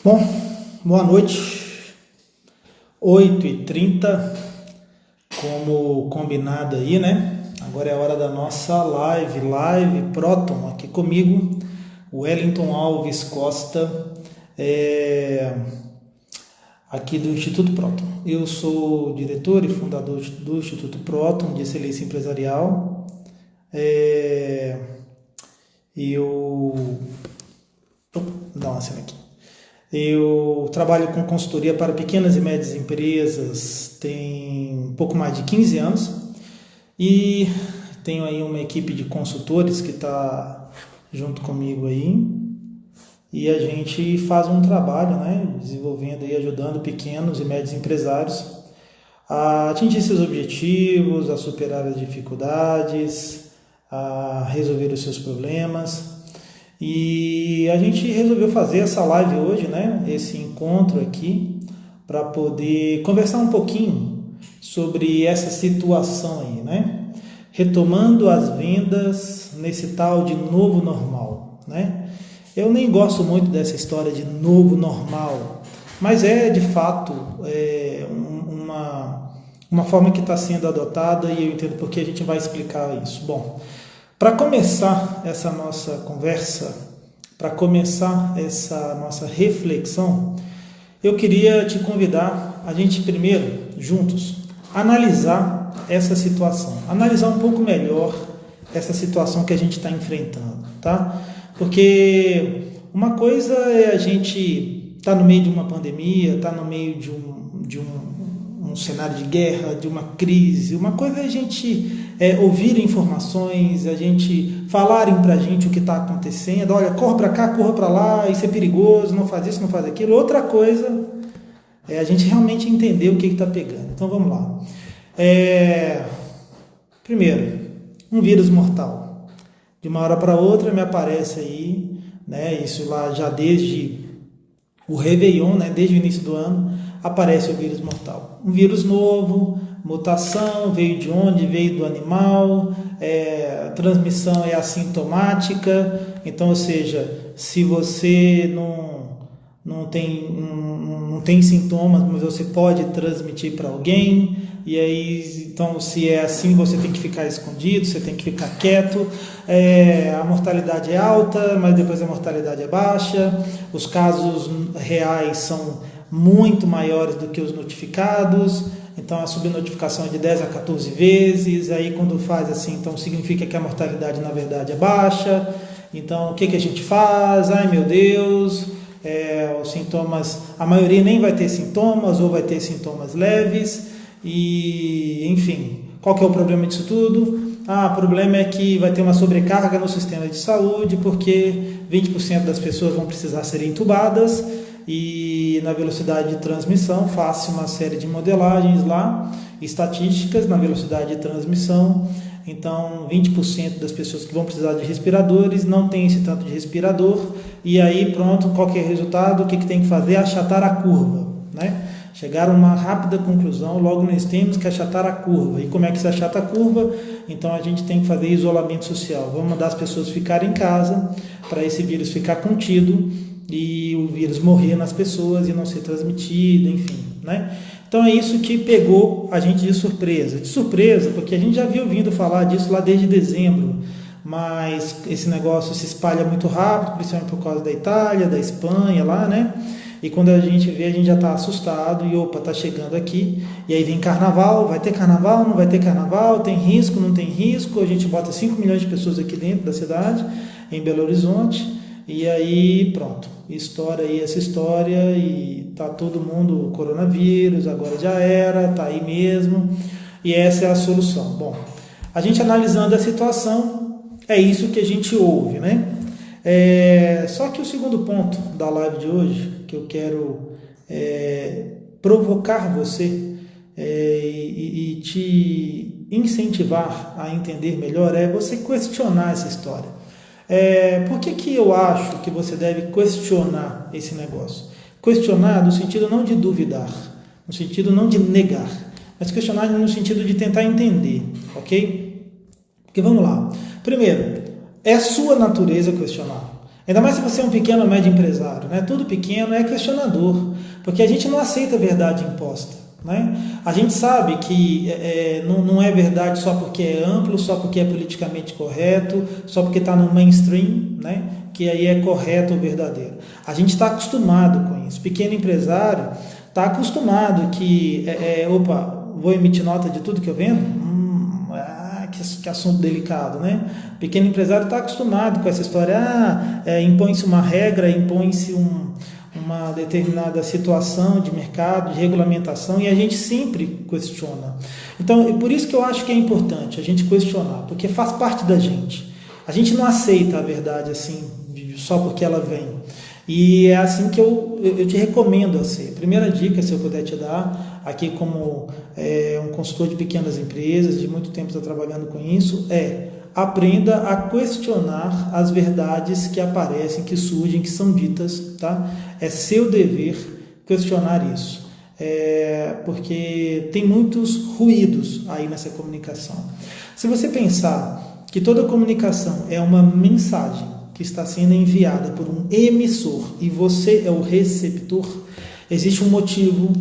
Bom, boa noite, 8h30, como combinado aí, né? Agora é a hora da nossa live Proton, aqui comigo, Wellington Alves Costa, aqui do Instituto Proton. Eu sou diretor e fundador do Instituto Proton de Excelência Empresarial. Dá uma cena aqui. Eu trabalho com consultoria para pequenas e médias empresas tem um pouco mais de 15 anos e tenho aí uma equipe de consultores que está junto comigo aí e a gente faz um trabalho, né, desenvolvendo e ajudando pequenos e médios empresários a atingir seus objetivos, a superar as dificuldades, a resolver os seus problemas. E a gente resolveu fazer essa live hoje, né? Esse encontro aqui, para poder conversar um pouquinho sobre essa situação aí, né? Retomando as vendas nesse tal de novo normal, né? Eu nem gosto muito dessa história de novo normal, mas é de fato uma forma que está sendo adotada e eu entendo porque a gente vai explicar isso. Bom, para começar essa nossa conversa, para começar essa nossa reflexão, eu queria te convidar a gente primeiro, juntos, analisar essa situação, analisar um pouco melhor essa situação que a gente está enfrentando, tá? Porque uma coisa é a gente estar no meio de uma pandemia, estar no meio de um cenário de guerra, de uma crise. Uma coisa é a gente ouvir informações, a gente falarem pra gente o que está acontecendo. Olha, corra para cá, corra para lá, isso é perigoso, não faz isso, não faz aquilo. Outra coisa é a gente realmente entender o que está pegando. Então vamos lá. Primeiro, um vírus mortal. De uma hora para outra me aparece aí, né? Isso lá já desde o Réveillon, né? Desde o início do ano, aparece o vírus mortal. Um vírus novo, mutação, veio de onde? Veio do animal, a transmissão é assintomática, então, ou seja, se você não tem sintomas, mas você pode transmitir para alguém, e aí, então, se é assim, você tem que ficar escondido, você tem que ficar quieto, a mortalidade é alta, mas depois a mortalidade é baixa, os casos reais são muito maiores do que os notificados, então a subnotificação é de 10 a 14 vezes, aí quando faz assim, então significa que a mortalidade na verdade é baixa. Então o que a gente faz? Ai meu Deus, os sintomas, a maioria nem vai ter sintomas ou vai ter sintomas leves, e enfim, qual que é o problema disso tudo? O problema é que vai ter uma sobrecarga no sistema de saúde, porque 20% das pessoas vão precisar ser entubadas, e na velocidade de transmissão, faço uma série de modelagens lá, estatísticas na velocidade de transmissão, então 20% das pessoas que vão precisar de respiradores não tem esse tanto de respirador, e aí pronto, qual que é o resultado? O que tem que fazer? Achatar a curva, né? Chegar a uma rápida conclusão, logo nós temos que achatar a curva. E como é que se achata a curva? Então a gente tem que fazer isolamento social, vamos mandar as pessoas ficarem em casa, para esse vírus ficar contido, e o vírus morrer nas pessoas e não ser transmitido, enfim, né? Então é isso que pegou a gente de surpresa, porque a gente já havia ouvido falar disso lá desde dezembro, mas esse negócio se espalha muito rápido, principalmente por causa da Itália, da Espanha lá, né? E quando a gente vê, a gente já está assustado e opa, está chegando aqui, e aí vem carnaval, vai ter carnaval, não vai ter carnaval, tem risco, não tem risco, a gente bota 5 milhões de pessoas aqui dentro da cidade, em Belo Horizonte, e aí pronto, estoura aí essa história e tá todo mundo, coronavírus, agora já era, tá aí mesmo, e essa é a solução. Bom, a gente analisando a situação, é isso que a gente ouve, né? Só que o segundo ponto da live de hoje, que eu quero provocar você e te incentivar a entender melhor, é você questionar essa história. Por que eu acho que você deve questionar esse negócio? Questionar no sentido não de duvidar, no sentido não de negar, mas questionar no sentido de tentar entender, ok? Porque vamos lá. Primeiro, é sua natureza questionar. Ainda mais se você é um pequeno ou médio empresário, né? Tudo pequeno é questionador, porque a gente não aceita a verdade imposta, né? A gente sabe que não é verdade só porque é amplo, só porque é politicamente correto, só porque está no mainstream, né? Que aí é correto ou verdadeiro. A gente está acostumado com isso. Pequeno empresário está acostumado que, opa, vou emitir nota de tudo que eu vendo? Que assunto delicado, né? O pequeno empresário está acostumado com essa história, impõe-se uma regra, impõe-se uma determinada situação de mercado, de regulamentação, e a gente sempre questiona. Então, é por isso que eu acho que é importante a gente questionar, porque faz parte da gente. A gente não aceita a verdade assim, só porque ela vem. E é assim que eu te recomendo a ser. Primeira dica, se eu puder te dar, aqui como um consultor de pequenas empresas, de muito tempo estou trabalhando com isso, aprenda a questionar as verdades que aparecem, que surgem, que são ditas, tá? É seu dever questionar isso, porque tem muitos ruídos aí nessa comunicação. Se você pensar que toda comunicação é uma mensagem que está sendo enviada por um emissor e você é o receptor, existe um motivo,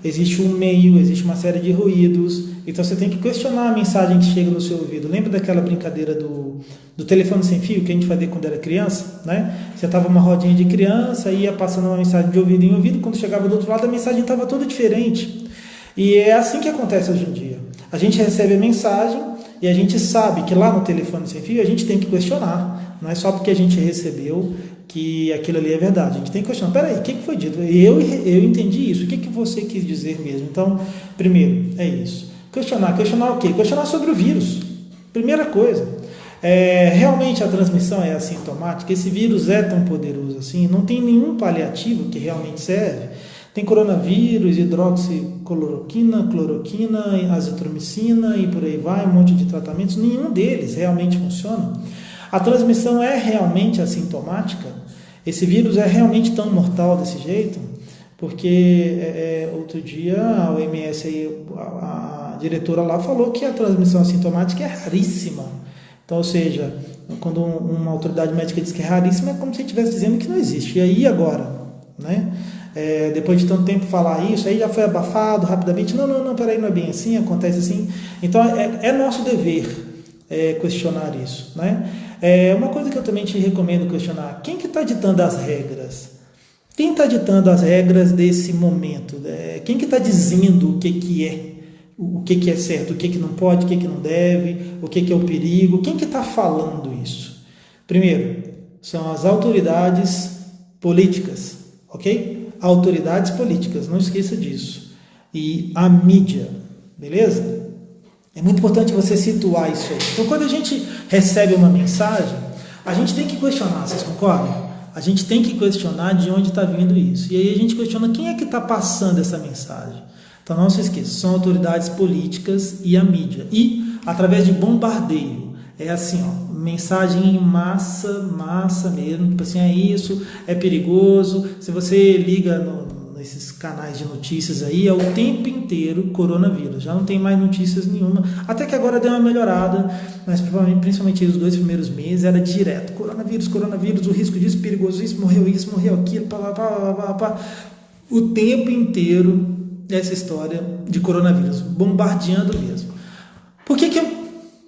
existe um meio, existe uma série de ruídos, então você tem que questionar a mensagem que chega no seu ouvido. Lembra daquela brincadeira do telefone sem fio que a gente fazia quando era criança, né? Você estava numa rodinha de criança, ia passando uma mensagem de ouvido em ouvido, quando chegava do outro lado a mensagem estava toda diferente. E é assim que acontece hoje em dia. A gente recebe a mensagem e a gente sabe que lá no telefone sem fio a gente tem que questionar. Não é só porque a gente recebeu que aquilo ali é verdade. A gente tem que questionar. Peraí, o que foi dito? Eu entendi isso. O que você quis dizer mesmo? Então, primeiro, é isso. Questionar. Questionar o quê? Questionar sobre o vírus. Primeira coisa. Realmente a transmissão é assintomática? Esse vírus é tão poderoso assim? Não tem nenhum paliativo que realmente serve? Tem coronavírus, hidroxicloroquina, cloroquina, azitromicina e por aí vai, um monte de tratamentos. Nenhum deles realmente funciona. A transmissão é realmente assintomática? Esse vírus é realmente tão mortal desse jeito? Porque outro dia a OMS, a diretora lá falou que a transmissão assintomática é raríssima. Então, ou seja, quando uma autoridade médica diz que é raríssima, é como se estivesse dizendo que não existe. E aí agora, né? Depois de tanto tempo falar isso, aí já foi abafado rapidamente. Não, peraí, não é bem assim, acontece assim. Então, é nosso dever questionar isso, né? Uma coisa que eu também te recomendo questionar: quem que está ditando as regras? Quem está ditando as regras desse momento? Quem que está dizendo o que é? O que é certo, o que não pode, o que não deve, o que é o perigo? Quem que está falando isso? Primeiro, são as autoridades políticas, ok? Autoridades políticas, não esqueça disso. E a mídia, beleza? É muito importante você situar isso aí. Então, quando a gente recebe uma mensagem, a gente tem que questionar, vocês concordam? A gente tem que questionar de onde está vindo isso. E aí a gente questiona quem é que está passando essa mensagem. Então, não se esqueça, são autoridades políticas e a mídia. E através de bombardeio. É assim, mensagem em massa mesmo, tipo assim, é isso, é perigoso. Se você liga nesses canais de notícias aí, é o tempo inteiro coronavírus, já não tem mais notícias nenhuma, até que agora deu uma melhorada, mas principalmente os 2 primeiros meses era direto, coronavírus, o risco disso, perigoso isso, morreu aquilo, o tempo inteiro essa história de coronavírus, bombardeando mesmo. Por que eu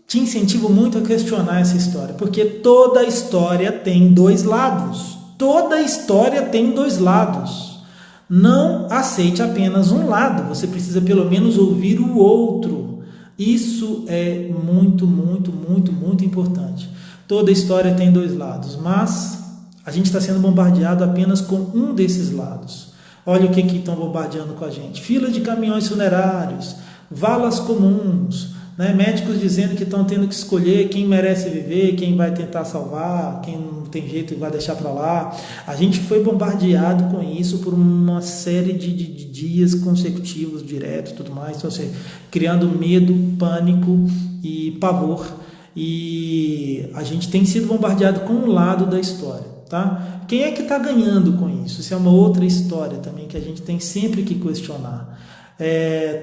te incentivo muito a questionar essa história? Porque toda história tem 2 lados. Toda história tem 2 lados. Não aceite apenas um lado. Você precisa pelo menos ouvir o outro. Isso é muito, muito, muito, muito importante. Toda história tem 2 lados, mas a gente está sendo bombardeado apenas com um desses lados. Olha o que estão bombardeando com a gente. Fila de caminhões funerários, valas comuns, né? Médicos dizendo que estão tendo que escolher quem merece viver, quem vai tentar salvar, quem não tem jeito vai deixar para lá. A gente foi bombardeado com isso por uma série de dias consecutivos, direto, tudo mais, então, assim, criando medo, pânico e pavor. E a gente tem sido bombardeado com um lado da história, tá? Quem é que está ganhando com isso? Isso é uma outra história também que a gente tem sempre que questionar.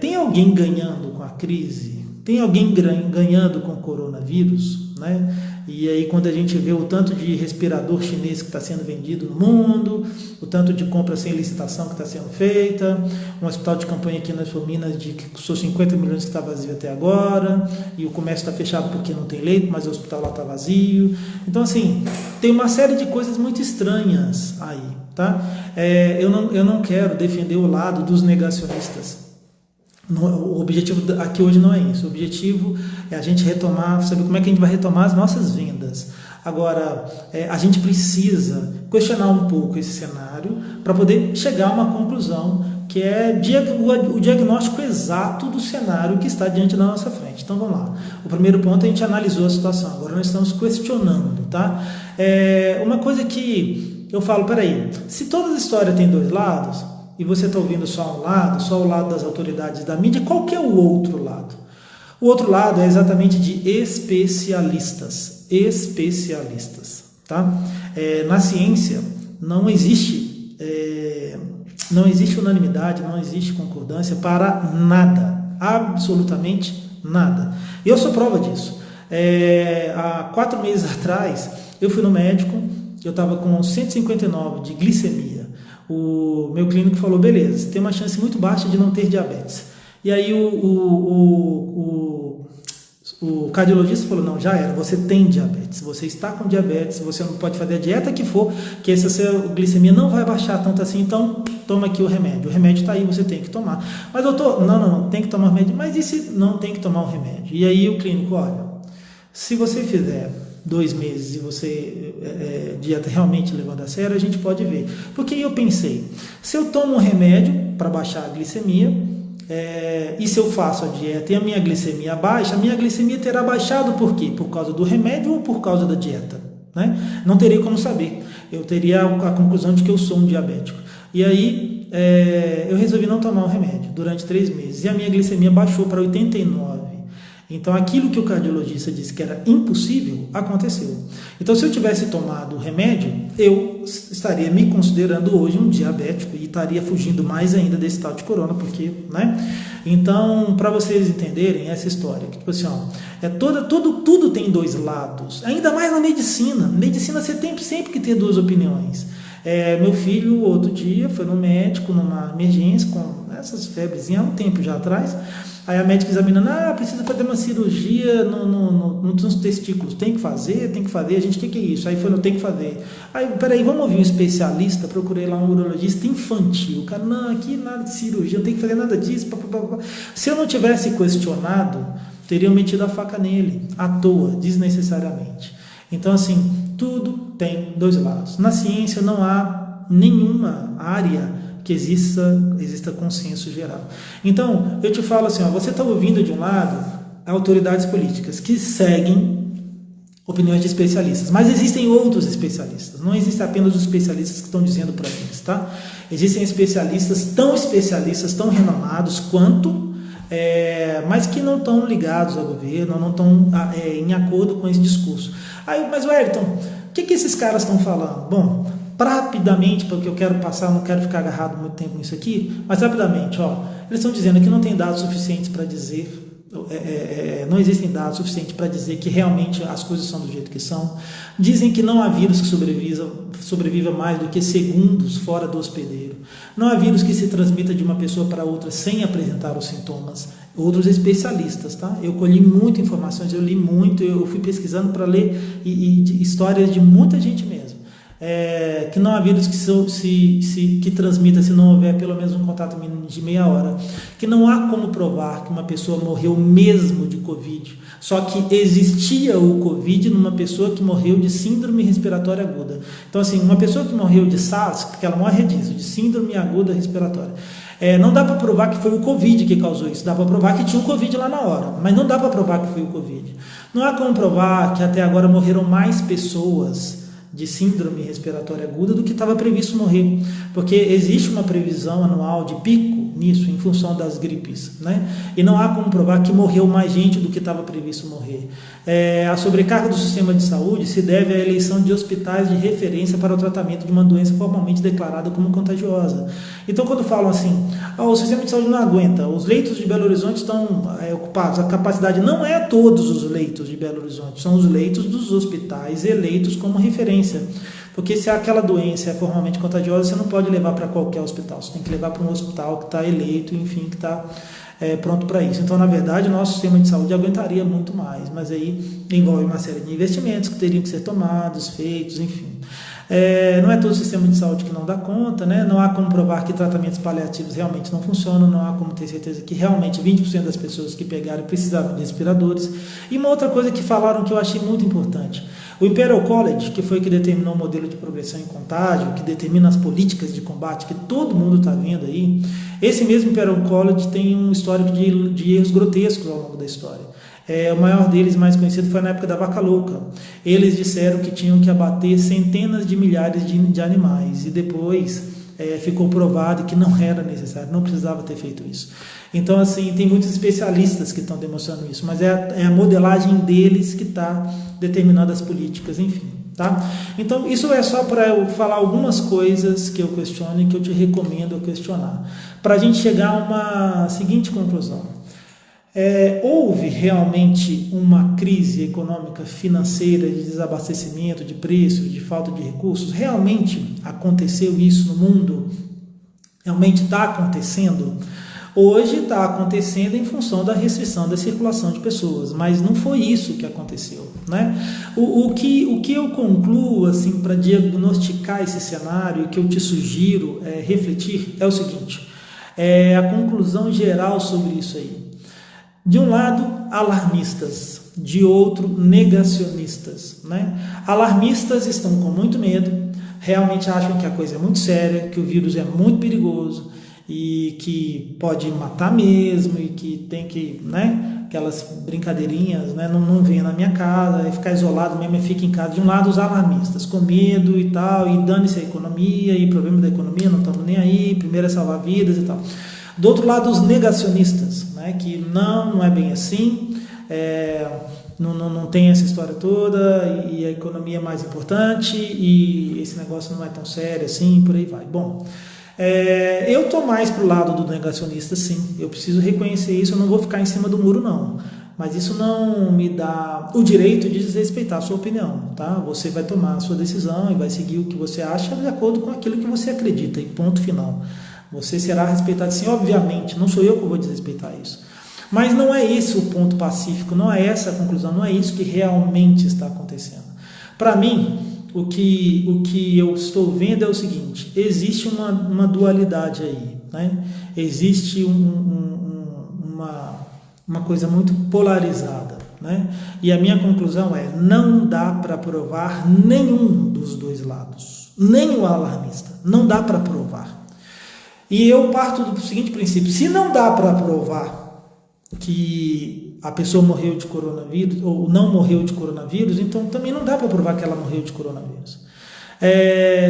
Tem alguém ganhando com a crise? Tem alguém ganhando com o coronavírus? Né? E aí quando a gente vê o tanto de respirador chinês que está sendo vendido no mundo, o tanto de compra sem licitação que está sendo feita, um hospital de campanha aqui nas Minas de que custou 50 milhões que está vazio até agora, e o comércio está fechado porque não tem leito, mas o hospital lá está vazio. Então assim, tem uma série de coisas muito estranhas aí, tá? Eu não quero defender o lado dos negacionistas. O objetivo aqui hoje não é isso. O objetivo é a gente retomar, saber como é que a gente vai retomar as nossas vendas. Agora, a gente precisa questionar um pouco esse cenário para poder chegar a uma conclusão que é o diagnóstico exato do cenário que está diante da nossa frente. Então vamos lá. O primeiro ponto, a gente analisou a situação, agora nós estamos questionando, tá? Uma coisa que eu falo, peraí, se toda a história tem dois lados, e você está ouvindo só um lado, só o lado das autoridades da mídia, qual que é o outro lado? O outro lado é exatamente de especialistas, tá? Na ciência não existe unanimidade, não existe concordância para nada, absolutamente nada. E eu sou prova disso. Há 4 meses atrás, eu fui no médico, eu estava com 159 de glicemia. O meu clínico falou, beleza, tem uma chance muito baixa de não ter diabetes. E aí o cardiologista falou, não, já era, você tem diabetes, você está com diabetes, você não pode fazer a dieta que for, que essa sua glicemia não vai baixar tanto assim, então toma aqui o remédio está aí, você tem que tomar. Mas doutor, não, tem que tomar o remédio, mas e se não tem que tomar o remédio? E aí o clínico, olha, se você fizer 2 meses e você dieta realmente levando a sério, a gente pode ver. Porque eu pensei, se eu tomo um remédio para baixar a glicemia, e se eu faço a dieta e a minha glicemia baixa, a minha glicemia terá baixado por quê? Por causa do remédio ou por causa da dieta? Né? Não teria como saber. Eu teria a conclusão de que eu sou um diabético. E aí eu resolvi não tomar o remédio durante 3 meses. E a minha glicemia baixou para 89. Então, aquilo que o cardiologista disse que era impossível, aconteceu. Então, se eu tivesse tomado o remédio, eu estaria me considerando hoje um diabético e estaria fugindo mais ainda desse tal de corona, porque, né? Então, para vocês entenderem essa história, que tipo assim, tudo tem 2 lados, ainda mais na medicina. Na medicina você tem sempre que ter 2 opiniões. Meu filho, outro dia, foi no médico, numa emergência, com essas febrezinhas, há um tempo já atrás. Aí a médica examinando, precisa fazer uma cirurgia nos testículos. Tem que fazer, a gente, o que é isso? Aí falou, tem que fazer. Aí, peraí, vamos ouvir um especialista, procurei lá um urologista infantil. O cara, não, aqui nada de cirurgia, não tem que fazer nada disso. Se eu não tivesse questionado, teriam metido a faca nele, à toa, desnecessariamente. Então, assim, tudo tem 2 lados. Na ciência não há nenhuma área que exista consenso geral. Então, eu te falo assim, você está ouvindo de um lado autoridades políticas que seguem opiniões de especialistas, mas existem outros especialistas, não existem apenas os especialistas que estão dizendo para eles, tá? Existem especialistas, tão renomados quanto, mas que não estão ligados ao governo, não estão em acordo com esse discurso. Aí, mas Wellington, o que esses caras estão falando? Bom, rapidamente, porque eu quero passar, não quero ficar agarrado muito tempo nisso aqui, mas rapidamente, eles estão dizendo que não tem dados suficientes para dizer, não existem dados suficientes para dizer que realmente as coisas são do jeito que são. Dizem que não há vírus que sobreviva mais do que segundos fora do hospedeiro. Não há vírus que se transmita de uma pessoa para outra sem apresentar os sintomas. Outros especialistas, tá? Eu colhi muitas informações, eu li muito, eu fui pesquisando para ler histórias de muita gente mesmo. Que não há vírus que transmita se não houver pelo menos um contato mínimo de meia hora, que não há como provar que uma pessoa morreu mesmo de Covid, só que existia o Covid numa pessoa que morreu de síndrome respiratória aguda. Então assim, uma pessoa que morreu de SARS, que ela morre disso, de síndrome aguda respiratória, não dá para provar que foi o Covid que causou isso, dá para provar que tinha o Covid lá na hora, mas não dá para provar que foi o Covid. Não há como provar que até agora morreram mais pessoas de síndrome respiratória aguda do que estava previsto morrer, porque existe uma previsão anual de pico nisso, em função das gripes, né? E não há como provar que morreu mais gente do que estava previsto morrer. A sobrecarga do sistema de saúde se deve à eleição de hospitais de referência para o tratamento de uma doença formalmente declarada como contagiosa. Então, quando falam assim, o sistema de saúde não aguenta, os leitos de Belo Horizonte estão ocupados, a capacidade não é todos os leitos de Belo Horizonte, são os leitos dos hospitais eleitos como referência. Porque se aquela doença é formalmente contagiosa, você não pode levar para qualquer hospital, você tem que levar para um hospital que está eleito, enfim, que está pronto para isso. Então, na verdade, o nosso sistema de saúde aguentaria muito mais, mas aí envolve uma série de investimentos que teriam que ser tomados, feitos, enfim. Não é todo o sistema de saúde que não dá conta, né? Não há como provar que tratamentos paliativos realmente não funcionam, não há como ter certeza que realmente 20% das pessoas que pegaram precisavam de respiradores. E uma outra coisa que falaram que eu achei muito importante, o Imperial College, que foi que determinou o modelo de progressão em contágio, que determina as políticas de combate que todo mundo está vendo aí, esse mesmo Imperial College tem um histórico de erros grotescos ao longo da história. O maior deles, mais conhecido, foi na época da vaca louca. Eles disseram que tinham que abater centenas de milhares de animais e depois ficou provado que não era necessário, não precisava ter feito isso. Então, assim, tem muitos especialistas que estão demonstrando isso, mas é a modelagem deles que está determinando as políticas, enfim. Tá? Então, isso é só para eu falar algumas coisas que eu questiono e que eu te recomendo questionar, para a gente chegar a uma seguinte conclusão. Houve realmente uma crise econômica, financeira, de desabastecimento, de preços, de falta de recursos? Realmente aconteceu isso no mundo? Realmente está acontecendo? Hoje está acontecendo em função da restrição da circulação de pessoas, mas não foi isso que aconteceu, né? O que eu concluo assim, para diagnosticar esse cenário, que eu te sugiro refletir, é o seguinte, a conclusão geral sobre isso aí. De um lado, alarmistas, de outro, negacionistas, né? Alarmistas estão com muito medo, realmente acham que a coisa é muito séria, que o vírus é muito perigoso e que pode matar mesmo e que tem que, né, aquelas brincadeirinhas, né, não venha na minha casa, ficar isolado mesmo, fica em casa. De um lado, os alarmistas, com medo e tal, e dane-se a economia, e problema da economia, não estamos nem aí, primeiro é salvar vidas e tal. Do outro lado, os negacionistas, né, que não é bem assim, não tem essa história toda, e a economia é mais importante, e esse negócio não é tão sério assim, por aí vai. Bom, eu estou mais para o lado do negacionista, sim, eu preciso reconhecer isso, eu não vou ficar em cima do muro, não. Mas isso não me dá o direito de desrespeitar a sua opinião, tá? Você vai tomar a sua decisão e vai seguir o que você acha de acordo com aquilo que você acredita, e ponto final. Você será respeitado sim, obviamente, não sou eu que vou desrespeitar isso. Mas não é esse o ponto pacífico, não é essa a conclusão, não é isso que realmente está acontecendo. Para mim, o que eu estou vendo é o seguinte, existe uma dualidade aí, né? Existe uma coisa muito polarizada, né? E a minha conclusão é, não dá para provar nenhum dos dois lados, nem o alarmista, não dá para provar. E eu parto do seguinte princípio, se não dá para provar que a pessoa morreu de coronavírus ou não morreu de coronavírus, então também não dá para provar que ela morreu de coronavírus.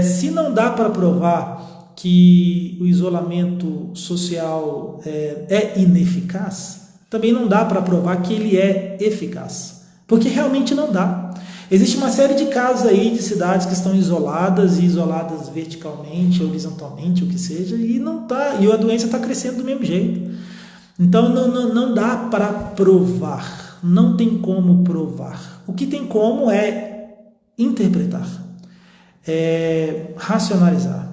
Se não dá para provar que o isolamento social é ineficaz, também não dá para provar que ele é eficaz, porque realmente não dá. Existe uma série de casos aí de cidades que estão isoladas e isoladas verticalmente, horizontalmente, o que seja, e não tá, e a doença está crescendo do mesmo jeito. Então não dá para provar, não tem como provar. O que tem como é interpretar, racionalizar.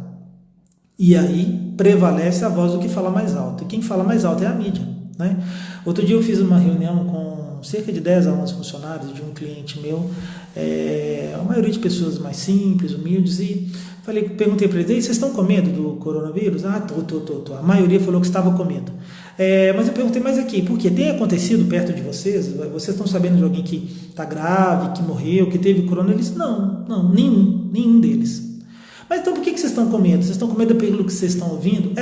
E aí prevalece a voz do que fala mais alto. E quem fala mais alto é a mídia, né? Outro dia eu fiz uma reunião com cerca de 10 a 11 funcionários de um cliente meu, a maioria de pessoas mais simples, humildes, e perguntei para eles, vocês estão com medo do coronavírus? Tô. A maioria falou que estava com medo. Mas eu perguntei, mas aqui, por quê? Tem acontecido perto de vocês? Vocês estão sabendo de alguém que está grave, que morreu, que teve corona? Eles, não, nenhum deles. Mas então por que vocês estão com medo? Vocês estão com medo pelo que vocês estão ouvindo?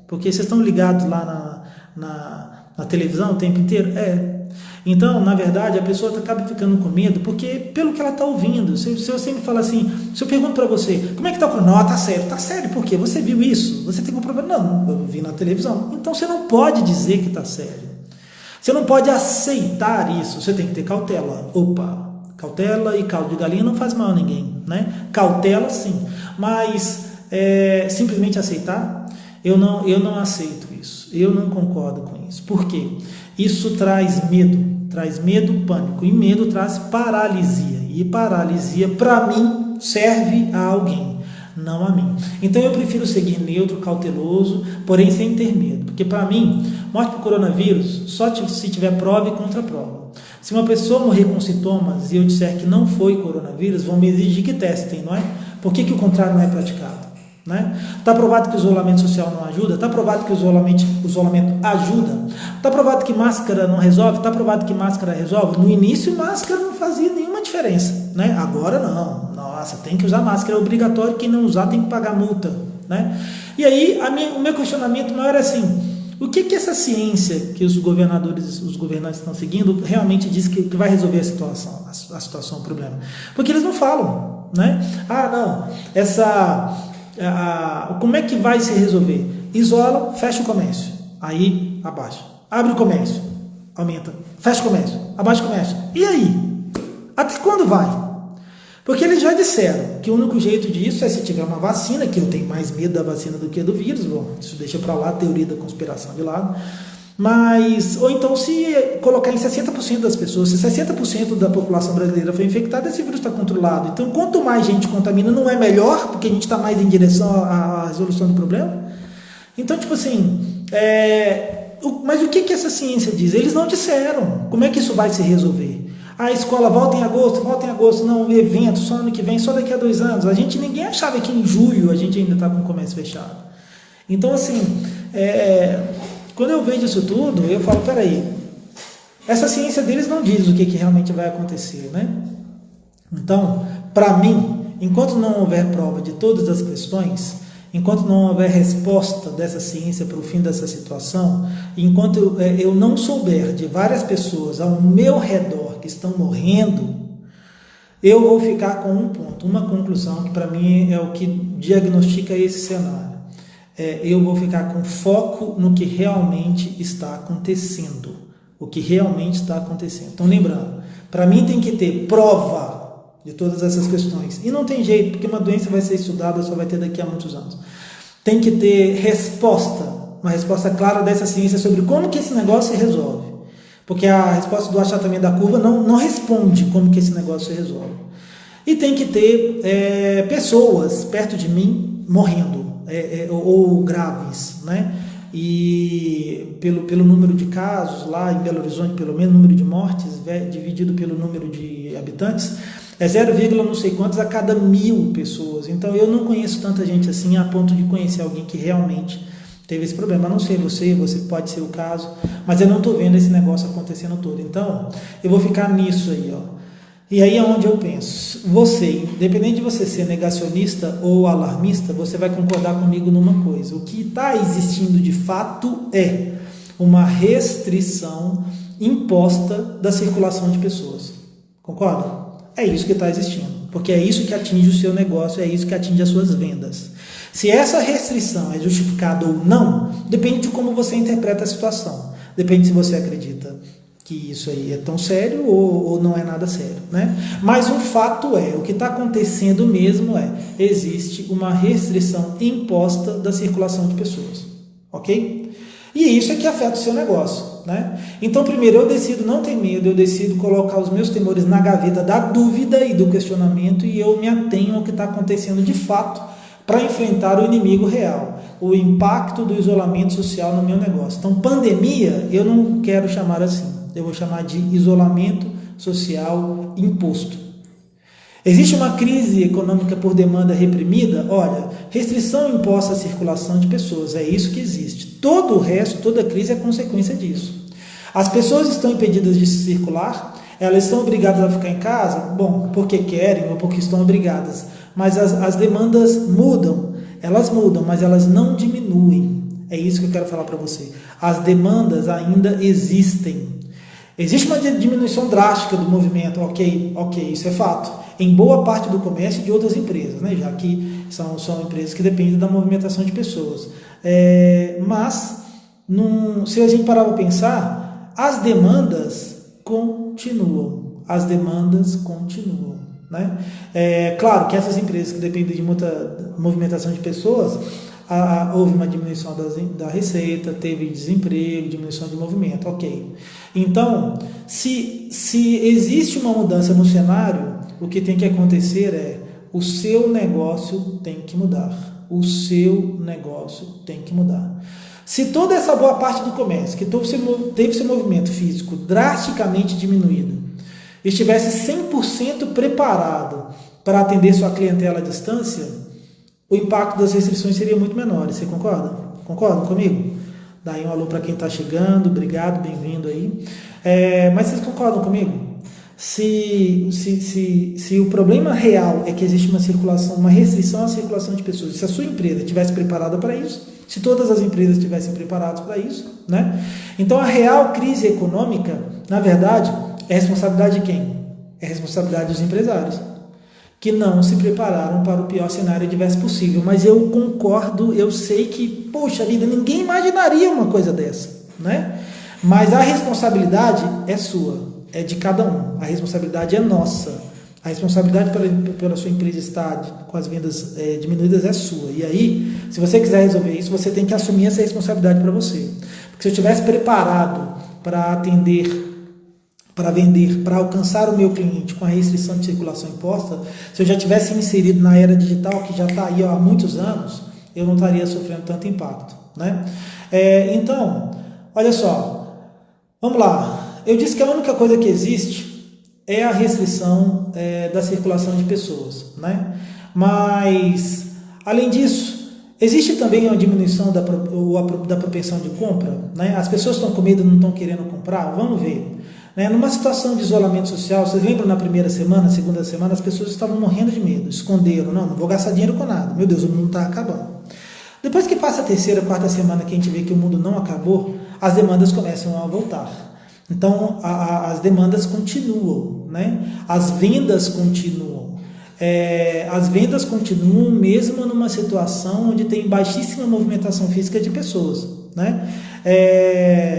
Porque vocês estão ligados lá na televisão o tempo inteiro? Então, na verdade, a pessoa acaba ficando com medo, porque pelo que ela está ouvindo, se eu sempre falo assim, se eu pergunto para você, como é que está o problema? Não, tá sério, por quê? Você viu isso? Você tem um problema? Não, eu vi na televisão. Então, você não pode dizer que está sério. Você não pode aceitar isso, você tem que ter cautela. Opa, cautela e caldo de galinha não faz mal a ninguém, né? Cautela sim, mas simplesmente aceitar, eu não aceito isso, eu não concordo com isso. Por quê? Isso traz medo, pânico, e medo traz paralisia, e paralisia para mim serve a alguém, não a mim. Então eu prefiro seguir neutro, cauteloso, porém sem ter medo, porque para mim, morte por coronavírus, só se tiver prova e contra-prova. Se uma pessoa morrer com sintomas e eu disser que não foi coronavírus, vão me exigir que testem, não é? Por que o contrário não é praticado? Está provado que o isolamento social não ajuda? Está provado que o isolamento ajuda? Está provado que máscara não resolve? Está provado que máscara resolve? No início, máscara não fazia nenhuma diferença, né? Agora não. Nossa, tem que usar máscara, é obrigatório, quem não usar tem que pagar multa, né? E aí, o meu questionamento maior é assim, o que essa ciência que os governantes estão seguindo realmente diz que vai resolver a situação, o problema? Porque eles não falam, né? Como é que vai se resolver? Isola, fecha o comércio, aí abaixa. Abre o comércio, aumenta. Fecha o comércio, abaixa o comércio. E aí? Até quando vai? Porque eles já disseram que o único jeito disso é se tiver uma vacina, que eu tenho mais medo da vacina do que do vírus. Bom, isso deixa para lá a teoria da conspiração de lado. Ou então se colocar em 60% das pessoas, se 60% da população brasileira foi infectada, esse vírus está controlado. Então, quanto mais gente contamina, não é melhor, porque a gente está mais em direção à resolução do problema? Então, tipo assim, mas o que essa ciência diz? Eles não disseram. Como é que isso vai se resolver? A escola volta em agosto, não, evento, só ano que vem, só daqui a 2 anos. Ninguém achava que em julho a gente ainda está com o comércio fechado. Então, assim, quando eu vejo isso tudo, eu falo, peraí, essa ciência deles não diz o que realmente vai acontecer, né? Então, para mim, enquanto não houver prova de todas as questões, enquanto não houver resposta dessa ciência para o fim dessa situação, enquanto eu não souber de várias pessoas ao meu redor que estão morrendo, eu vou ficar com um ponto, uma conclusão que para mim é o que diagnostica esse cenário. Eu vou ficar com foco no que realmente está acontecendo. O que realmente está acontecendo. Então, lembrando, para mim tem que ter prova de todas essas questões. E não tem jeito, porque uma doença vai ser estudada, só vai ter daqui a muitos anos. Tem que ter uma resposta clara dessa ciência sobre como que esse negócio se resolve. Porque a resposta do achatamento da curva não responde como que esse negócio se resolve. E tem que ter pessoas perto de mim morrendo. Ou graves, né? E pelo número de casos lá em Belo Horizonte, pelo menos número de mortes dividido pelo número de habitantes, é 0, não sei quantos a cada 1.000 pessoas. Então eu não conheço tanta gente assim a ponto de conhecer alguém que realmente teve esse problema. A não sei você pode ser o caso, mas eu não estou vendo esse negócio acontecendo todo. Então eu vou ficar nisso aí, ó. E aí é onde eu penso, independente de você ser negacionista ou alarmista, você vai concordar comigo numa coisa: o que está existindo de fato é uma restrição imposta da circulação de pessoas. Concorda? É isso que está existindo, porque é isso que atinge o seu negócio, é isso que atinge as suas vendas. Se essa restrição é justificada ou não, depende de como você interpreta a situação, depende se você acredita que isso aí é tão sério ou não é nada sério, né? Mas o fato o que está acontecendo mesmo existe uma restrição imposta da circulação de pessoas, ok? E isso é que afeta o seu negócio, né? Então, primeiro, eu decido não ter medo, eu decido colocar os meus temores na gaveta da dúvida e do questionamento, e eu me atenho ao que está acontecendo de fato para enfrentar o inimigo real, o impacto do isolamento social no meu negócio. Então, pandemia, eu não quero chamar assim. Eu vou chamar de isolamento social imposto. Existe uma crise econômica por demanda reprimida? Olha, restrição imposta à circulação de pessoas, é isso que existe. Todo o resto, toda crise é consequência disso. As pessoas estão impedidas de circular, elas estão obrigadas a ficar em casa? Bom, porque querem ou porque estão obrigadas. Mas as demandas mudam, mas elas não diminuem. É isso que eu quero falar para você. As demandas ainda existem. Existe uma diminuição drástica do movimento, ok, isso é fato, em boa parte do comércio e de outras empresas, né, já que são empresas que dependem da movimentação de pessoas. Mas, se a gente parar para pensar, as demandas continuam. Né? Claro que essas empresas que dependem de muita movimentação de pessoas, houve uma diminuição da receita, teve desemprego, diminuição de movimento, ok. Então, se existe uma mudança no cenário, o que tem que acontecer é o seu negócio tem que mudar. Se toda essa boa parte do comércio, que teve seu movimento físico drasticamente diminuído, estivesse 100% preparado para atender sua clientela à distância, o impacto das restrições seria muito menor. Você concorda? Concordam comigo? Dá aí um alô para quem está chegando, obrigado, bem-vindo aí. Mas vocês concordam comigo? Se o problema real é que existe uma restrição à circulação de pessoas, se a sua empresa estivesse preparada para isso, se todas as empresas estivessem preparadas para isso, né? Então a real crise econômica, na verdade, é responsabilidade de quem? É responsabilidade dos empresários, que não se prepararam para o pior cenário adverso possível. Mas eu concordo, eu sei que, poxa vida, ninguém imaginaria uma coisa dessa, né? Mas a responsabilidade é sua, é de cada um, a responsabilidade é nossa. A responsabilidade pela sua empresa estar com as vendas diminuídas é sua. E aí, se você quiser resolver isso, você tem que assumir essa responsabilidade para você. Porque se eu estivesse preparado para atender, para vender, para alcançar o meu cliente com a restrição de circulação imposta, se eu já tivesse inserido na era digital, que já está aí há muitos anos, eu não estaria sofrendo tanto impacto, né? Então, olha só, vamos lá. Eu disse que a única coisa que existe é a restrição da circulação de pessoas, né? Mas, além disso, existe também uma diminuição da propensão de compra, né? As pessoas estão com medo, não estão querendo comprar? Vamos ver. Numa situação de isolamento social, vocês lembram na primeira semana, segunda semana, as pessoas estavam morrendo de medo, esconderam, não vou gastar dinheiro com nada, meu Deus, o mundo está acabando. Depois que passa a terceira, quarta semana que a gente vê que o mundo não acabou, as demandas começam a voltar. Então, as demandas continuam, né? As vendas continuam. As vendas continuam mesmo numa situação onde tem baixíssima movimentação física de pessoas, né?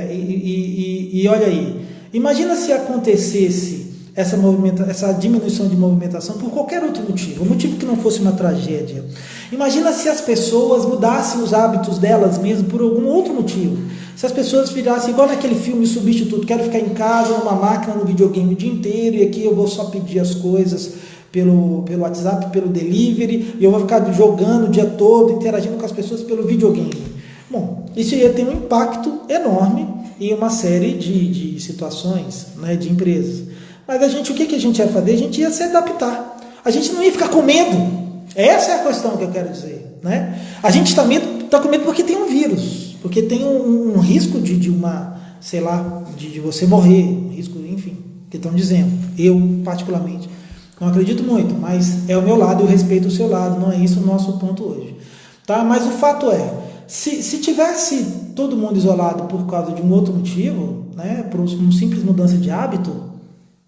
E olha aí, imagina se acontecesse essa diminuição de movimentação por qualquer outro motivo, um motivo que não fosse uma tragédia. Imagina se as pessoas mudassem os hábitos delas mesmo por algum outro motivo. Se as pessoas virassem igual naquele filme Substituto, quero ficar em casa, numa máquina, no videogame o dia inteiro, e aqui eu vou só pedir as coisas pelo WhatsApp, pelo delivery, e eu vou ficar jogando o dia todo, interagindo com as pessoas pelo videogame. Bom, isso ia ter um impacto enorme em uma série de situações, né, de empresas. Mas o que a gente ia fazer? A gente ia se adaptar. A gente não ia ficar com medo. Essa é a questão que eu quero dizer, né? A gente está com medo porque tem um vírus, porque tem um risco de você morrer, um risco, enfim, que estão dizendo. Eu, particularmente, não acredito muito, mas é o meu lado, eu respeito o seu lado, não é isso o nosso ponto hoje. Tá? Mas o fato é, se tivesse todo mundo isolado por causa de um outro motivo, né, por uma simples mudança de hábito,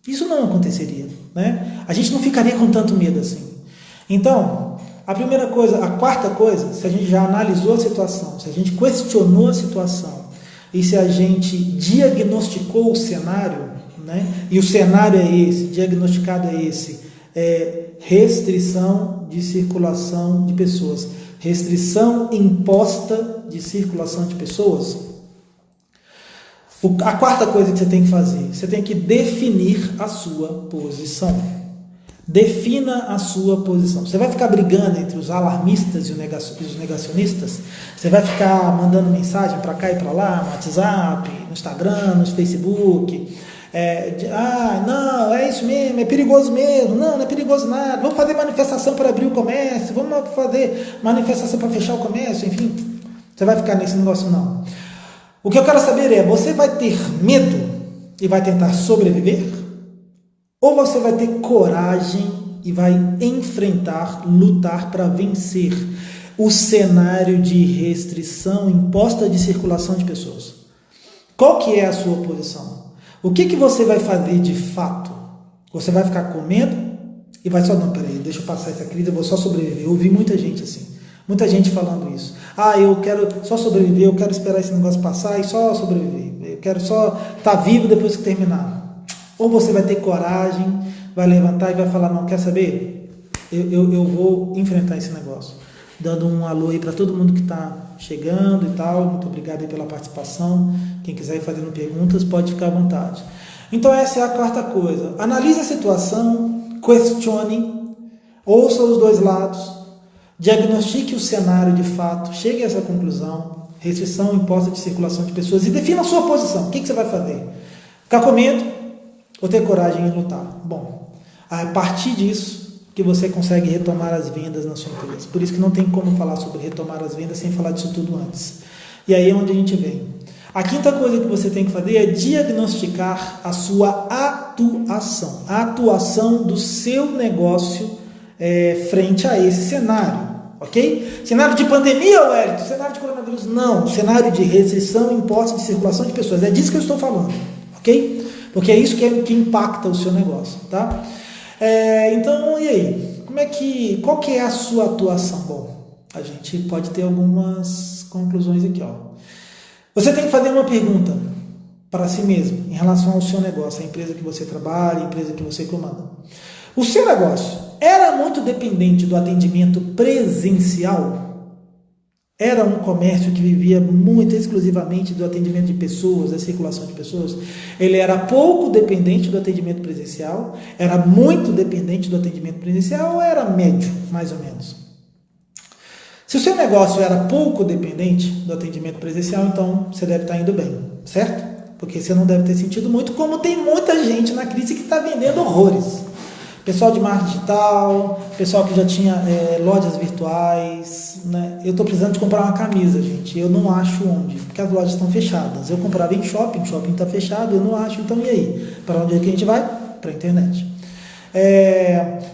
isso não aconteceria, né? A gente não ficaria com tanto medo assim. Então, a quarta coisa, se a gente já analisou a situação, se a gente questionou a situação e se a gente diagnosticou o cenário, né? E o cenário é esse, diagnosticado é esse, restrição de circulação de pessoas, restrição imposta de circulação de pessoas. A quarta coisa que você tem que fazer, você tem que definir a sua posição. Defina a sua posição. Você vai ficar brigando entre os alarmistas e os negacionistas? Você vai ficar mandando mensagem para cá e para lá, no WhatsApp, no Instagram, no Facebook? Não, é isso mesmo, é perigoso mesmo. Não é perigoso nada. Vamos fazer manifestação para abrir o comércio, vamos fazer manifestação para fechar o comércio, enfim. Você vai ficar nesse negócio, não. O que eu quero saber é, você vai ter medo e vai tentar sobreviver? Ou você vai ter coragem e vai enfrentar, lutar para vencer o cenário de restrição imposta de circulação de pessoas? Qual que é a sua posição? O que você vai fazer de fato? Você vai ficar com medo e vai só, não, peraí, deixa eu passar essa crise, eu vou só sobreviver. Eu ouvi muita gente assim, muita gente falando isso. Eu quero só sobreviver, eu quero esperar esse negócio passar e só sobreviver. Eu quero só estar vivo depois que terminar. Ou você vai ter coragem, vai levantar e vai falar, não, quer saber? Eu vou enfrentar esse negócio. Dando um alô aí para todo mundo que está chegando e tal. Muito obrigado aí pela participação. Quem quiser ir fazendo perguntas, pode ficar à vontade. Então essa é a quarta coisa. Analise a situação, questione, ouça os dois lados, diagnostique o cenário de fato, chegue a essa conclusão, restrição imposta de circulação de pessoas e defina a sua posição. O que você vai fazer? Ficar com medo ou ter coragem em lutar? Bom, a partir disso que você consegue retomar as vendas na sua empresa. Por isso que não tem como falar sobre retomar as vendas sem falar disso tudo antes. E aí é onde a gente vem. A quinta coisa que você tem que fazer é diagnosticar a sua atuação. A atuação do seu negócio frente a esse cenário. Ok? Cenário de pandemia, Wellington? Cenário de coronavírus? Não. Cenário de restrição imposta de circulação de pessoas. É disso que eu estou falando. Ok? Porque é isso que impacta o seu negócio. Tá? Então, e aí? Qual que é a sua atuação? Bom, a gente pode ter algumas conclusões aqui. Você tem que fazer uma pergunta para si mesmo em relação ao seu negócio, a empresa que você trabalha, a empresa que você comanda. O seu negócio era muito dependente do atendimento presencial? Era um comércio que vivia muito exclusivamente do atendimento de pessoas, da circulação de pessoas? Ele era pouco dependente do atendimento presencial? Era muito dependente do atendimento presencial ou era médio, mais ou menos? Se o seu negócio era pouco dependente do atendimento presencial, então você deve estar indo bem, certo? Porque você não deve ter sentido muito, como tem muita gente na crise que está vendendo horrores. Pessoal de marketing digital, pessoal que já tinha lojas virtuais, né? Eu estou precisando de comprar uma camisa, gente. Eu não acho onde, porque as lojas estão fechadas. Eu comprava em shopping, o shopping está fechado, eu não acho. Então, e aí? Para onde é que a gente vai? Para a internet.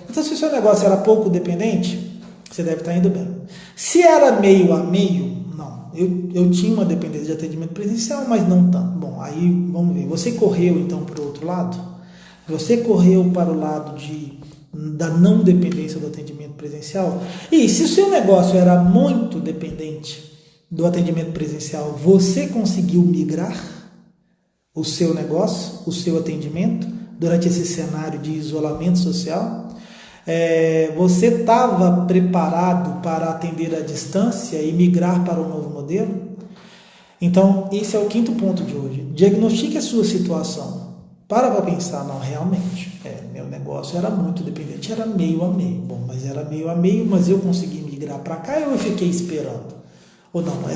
Então, se o seu negócio era pouco dependente, você deve estar indo bem. Se era meio a meio, não. Eu tinha uma dependência de atendimento presencial, mas não tanto. Bom, aí vamos ver. Você correu então para o outro lado? Você correu para o lado da não dependência do atendimento presencial? E se o seu negócio era muito dependente do atendimento presencial, você conseguiu migrar o seu negócio, o seu atendimento, durante esse cenário de isolamento social? Você estava preparado para atender à distância e migrar para um novo modelo? Então, esse é o quinto ponto de hoje. Diagnostique a sua situação. Para pensar, não, realmente, meu negócio era muito dependente, era meio a meio. Bom, mas era meio a meio, mas eu consegui migrar para cá ou eu fiquei esperando? Ou não,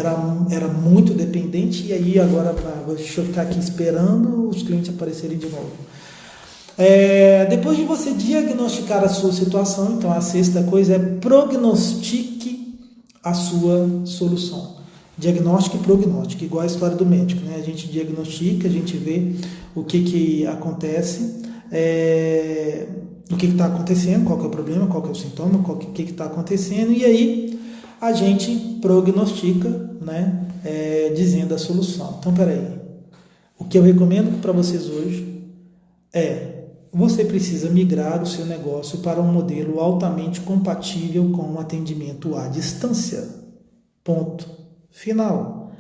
era muito dependente e aí agora, deixa eu ficar aqui esperando os clientes aparecerem de novo. Depois de você diagnosticar a sua situação, então a sexta coisa é prognostique a sua solução. Diagnóstico e prognóstico, igual a história do médico, né? A gente diagnostica, a gente vê o que acontece, o que está acontecendo, qual que é o problema, qual que é o sintoma, o que está acontecendo, e aí a gente prognostica, né? Dizendo a solução. Então, peraí, o que eu recomendo para vocês hoje você precisa migrar o seu negócio para um modelo altamente compatível com o atendimento à distância. Ponto. Final.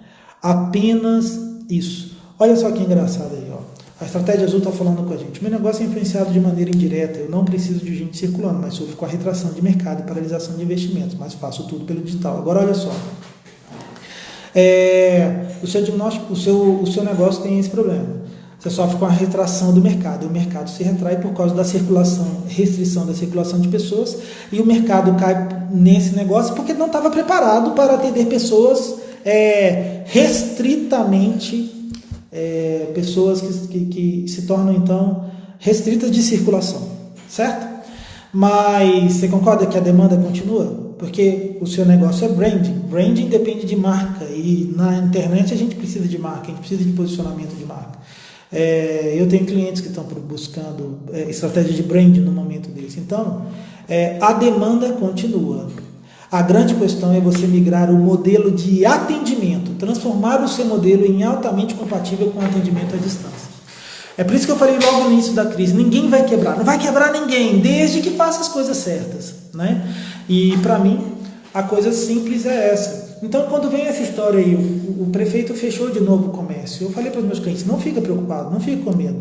Apenas isso. Olha só que engraçado aí, ó. A Estratégia Azul está falando com a gente. Meu negócio é influenciado de maneira indireta. Eu não preciso de gente circulando, mas sofro com a retração de mercado e paralisação de investimentos, mas faço tudo pelo digital. Agora olha só. O seu diagnóstico, o seu negócio tem esse problema. Você sofre com a retração do mercado. E o mercado se retrai por causa da restrição da circulação de pessoas. E o mercado cai nesse negócio porque não estava preparado para atender pessoas restritamente, pessoas que se tornam então restritas de circulação, certo? Mas você concorda que a demanda continua? Porque o seu negócio é branding. Branding depende de marca e na internet a gente precisa de marca, a gente precisa de posicionamento de marca. Eu tenho clientes que estão buscando estratégia de branding no momento desse. Então, a demanda continua. A grande questão é você migrar o modelo de atendimento, transformar o seu modelo em altamente compatível com o atendimento à distância. É por isso que eu falei logo no início da crise, ninguém vai quebrar, não vai quebrar ninguém, desde que faça as coisas certas, né? E para mim, a coisa simples é essa. Então, quando vem essa história aí, o prefeito fechou de novo o comércio, eu falei para os meus clientes, não fica preocupado, não fica com medo.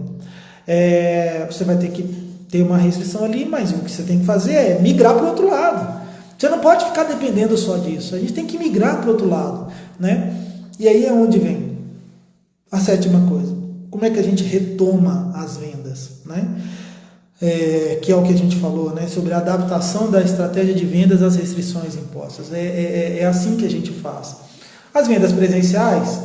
Você vai ter que ter uma restrição ali, mas o que você tem que fazer é migrar para o outro lado. Você não pode ficar dependendo só disso, a gente tem que migrar para o outro lado, né? E aí é onde vem a sétima coisa. Como é que a gente retoma as vendas, né? Que é o que a gente falou, né? Sobre a adaptação da estratégia de vendas às restrições impostas. É assim que a gente faz. As vendas presenciais,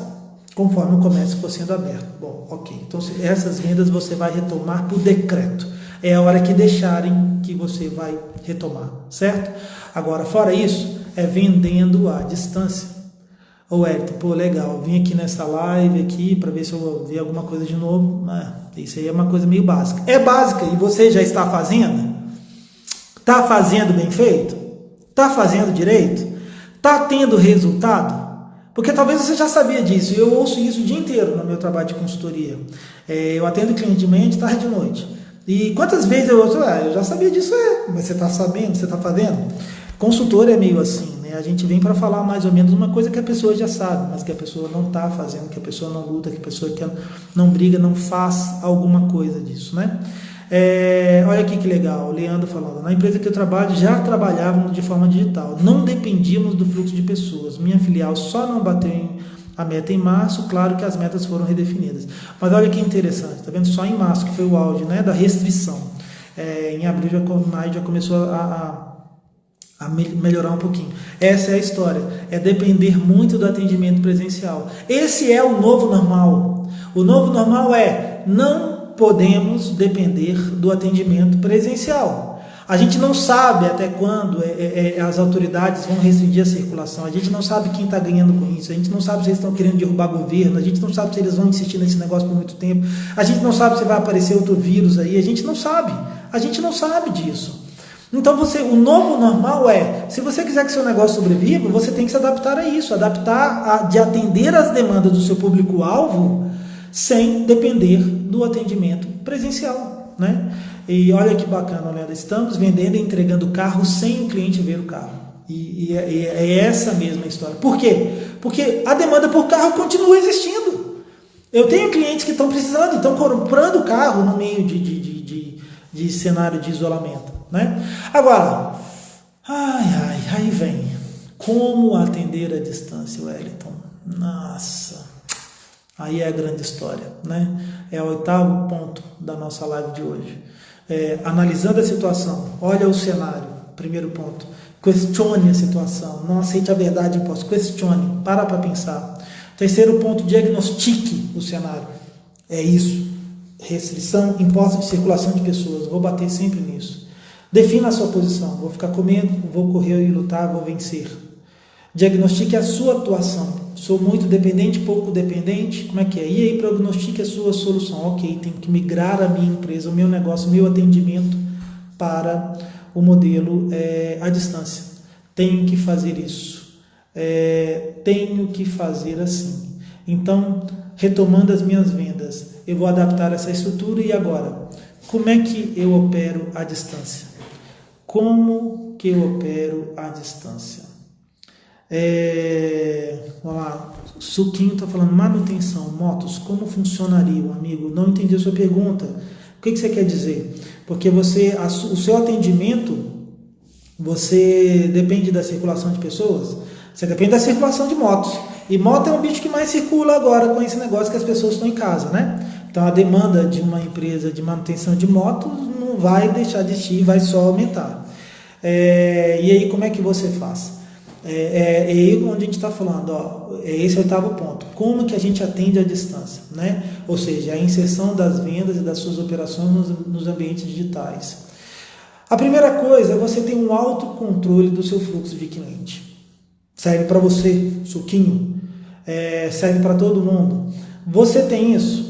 conforme o comércio for sendo aberto. Bom, ok. Então, essas vendas você vai retomar por decreto. É a hora que deixarem que você vai retomar, certo? Agora, fora isso, é vendendo à distância. Ô Wellington, pô, legal, vim aqui nessa live aqui para ver se eu vi alguma coisa de novo, mas isso aí é uma coisa meio básica. É básica e você já está fazendo? Está fazendo bem feito? Está fazendo direito? Está tendo resultado? Porque talvez você já sabia disso, eu ouço isso o dia inteiro no meu trabalho de consultoria. Eu atendo cliente de manhã, de tarde e de noite. E quantas vezes eu ouço, eu já sabia disso, mas você está sabendo, você está fazendo? Consultor é meio assim, né? A gente vem para falar mais ou menos uma coisa que a pessoa já sabe, mas que a pessoa não está fazendo, que a pessoa não luta, que a pessoa não briga, não faz alguma coisa disso, né? Olha aqui que legal, o Leandro falando, na empresa que eu trabalho já trabalhávamos de forma digital, não dependíamos do fluxo de pessoas, minha filial só não bateu a meta em março, claro que as metas foram redefinidas, mas olha que interessante, tá vendo? Só em março que foi o auge, né, da restrição, em abril, maio já começou a melhorar um pouquinho. Essa é a história, é depender muito do atendimento presencial. Esse é o novo normal. O novo normal não podemos depender do atendimento presencial. A gente não sabe até quando as autoridades vão restringir a circulação, a gente não sabe quem está ganhando com isso, a gente não sabe se eles estão querendo derrubar governo, a gente não sabe se eles vão insistir nesse negócio por muito tempo, a gente não sabe se vai aparecer outro vírus aí, a gente não sabe disso. Então o novo normal se você quiser que seu negócio sobreviva, você tem que se adaptar a isso, de atender às demandas do seu público-alvo sem depender do atendimento presencial, né? E olha que bacana, Leandro, estamos vendendo e entregando carro sem o cliente ver o carro. E é essa mesma história. Por quê? Porque a demanda por carro continua existindo. Eu tenho clientes que estão precisando, estão comprando carro no meio de cenário de isolamento, né? Agora, aí vem, como atender à distância, Wellington? Nossa, aí é a grande história, né? É o 8º ponto da nossa live de hoje. Analisando a situação, olha o cenário, primeiro ponto, questione a situação, não aceite a verdade imposta, questione, para pensar. Terceiro ponto, diagnostique o cenário, é isso. Restrição, imposto de circulação de pessoas, vou bater sempre nisso. Defina a sua posição, vou ficar com medo, vou correr e lutar, vou vencer. Diagnostique a sua atuação, sou muito dependente, pouco dependente, como é que é? E aí prognostique a sua solução, ok, tenho que migrar a minha empresa, o meu negócio, o meu atendimento para o modelo à distância. Tenho que fazer isso, tenho que fazer assim. Então, retomando as minhas vendas, eu vou adaptar essa estrutura e agora, como é que eu opero à distância? Como que eu opero à distância? Vamos lá, Suquinho está falando, manutenção, motos, como funcionaria, amigo? Não entendi a sua pergunta. O que você quer dizer? Porque o seu atendimento, você depende da circulação de pessoas, você depende da circulação de motos. E moto é um bicho que mais circula agora com esse negócio que as pessoas estão em casa, né? Então a demanda de uma empresa de manutenção de motos não vai deixar de existir, vai só aumentar. E aí como é que você faz? É aí onde a gente está falando, esse é o 8º ponto. Como que a gente atende à distância, né? Ou seja, a inserção das vendas e das suas operações nos ambientes digitais. A primeira coisa é você ter um autocontrole do seu fluxo de cliente. Serve para você, Suquinho, serve para todo mundo. Você tem isso.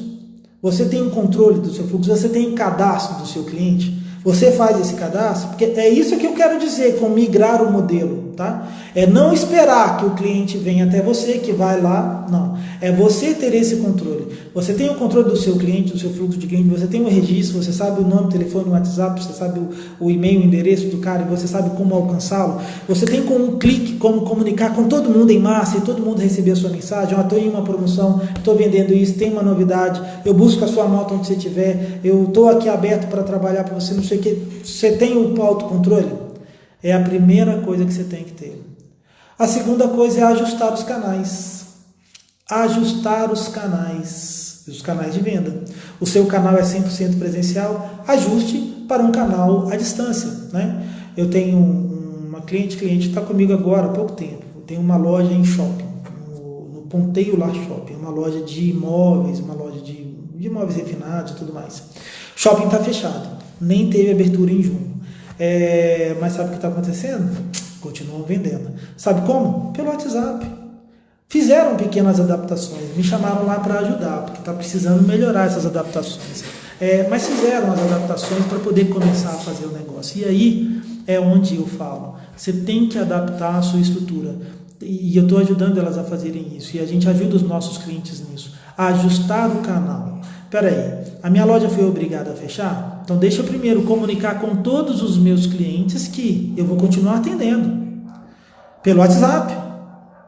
Você tem um controle do seu fluxo, você tem um cadastro do seu cliente. Você faz esse cadastro, porque é isso que eu quero dizer com migrar o modelo. tá? É não esperar que o cliente venha até você, que vai lá, não. É você ter esse controle. Você tem o controle do seu cliente, do seu fluxo de cliente, você tem o registro, você sabe o nome, o telefone, o WhatsApp, você sabe o e-mail, o endereço do cara, e você sabe como alcançá-lo. Você tem com um clique como comunicar com todo mundo em massa e todo mundo receber a sua mensagem. Estou em uma promoção, estou vendendo isso, tem uma novidade, eu busco a sua moto onde você estiver, eu estou aqui aberto para trabalhar para você, não sei o que. Você tem o autocontrole? É a primeira coisa que você tem que ter. A segunda coisa é ajustar os canais. Ajustar os canais de venda. O seu canal é 100% presencial, ajuste para um canal à distância, né? Eu tenho uma cliente está comigo agora há pouco tempo, tem uma loja em shopping, no Ponteio Lar Shopping, uma loja de imóveis, uma loja de imóveis refinados e tudo mais. O shopping está fechado, nem teve abertura em junho. Mas sabe o que está acontecendo? Continuam vendendo. Sabe como? Pelo WhatsApp. Fizeram pequenas adaptações, me chamaram lá para ajudar, porque está precisando melhorar essas adaptações. Mas fizeram as adaptações para poder começar a fazer o negócio. E aí é onde eu falo, você tem que adaptar a sua estrutura. E eu estou ajudando elas a fazerem isso. E a gente ajuda os nossos clientes nisso. A ajustar o canal. Espera aí, a minha loja foi obrigada a fechar? Então deixa eu primeiro comunicar com todos os meus clientes que eu vou continuar atendendo. Pelo WhatsApp,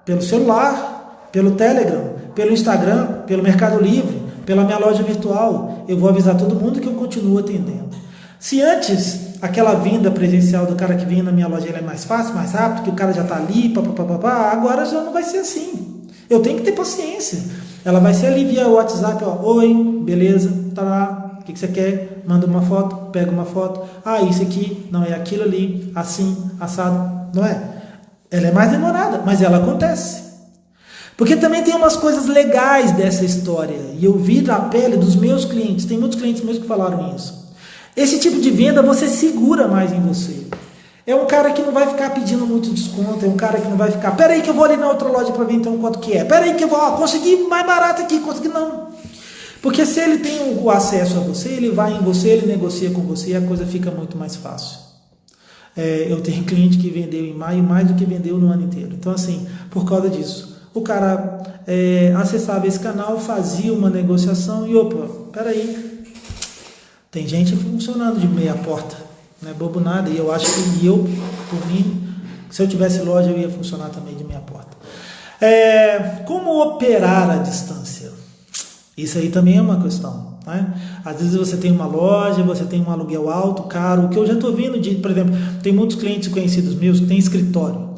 pelo celular, pelo Telegram, pelo Instagram, pelo Mercado Livre, pela minha loja virtual. Eu vou avisar todo mundo que eu continuo atendendo. Se antes aquela venda presencial do cara que vem na minha loja é mais fácil, mais rápido, que o cara já está ali, agora já não vai ser assim. Eu tenho que ter paciência. Ela vai ser ali via WhatsApp, ó, oi, beleza, tá lá, o que você quer? Manda uma foto, pega uma foto, isso aqui, não é aquilo ali, assim, assado, não é? Ela é mais demorada, mas ela acontece. Porque também tem umas coisas legais dessa história, e eu vi na pele dos meus clientes, tem muitos clientes meus que falaram isso. Esse tipo de venda você segura mais em você. É um cara que não vai ficar pedindo muito desconto, é um cara que não vai ficar, peraí que eu vou ali na outra loja para ver então quanto que é, peraí que eu vou conseguir mais barato aqui, consegui não. Porque se ele tem o acesso a você, ele vai em você, ele negocia com você e a coisa fica muito mais fácil. Eu tenho cliente que vendeu em maio mais do que vendeu no ano inteiro. Então assim, por causa disso, o cara acessava esse canal, fazia uma negociação e opa, peraí, tem gente funcionando de meia porta. Não é bobo nada, e eu acho que por mim, se eu tivesse loja, eu ia funcionar também de meia porta. Como operar à distância? Isso aí também é uma questão, né? Às vezes você tem uma loja, você tem um aluguel alto, caro, o que eu já estou vendo, por exemplo, tem muitos clientes conhecidos meus que têm escritório,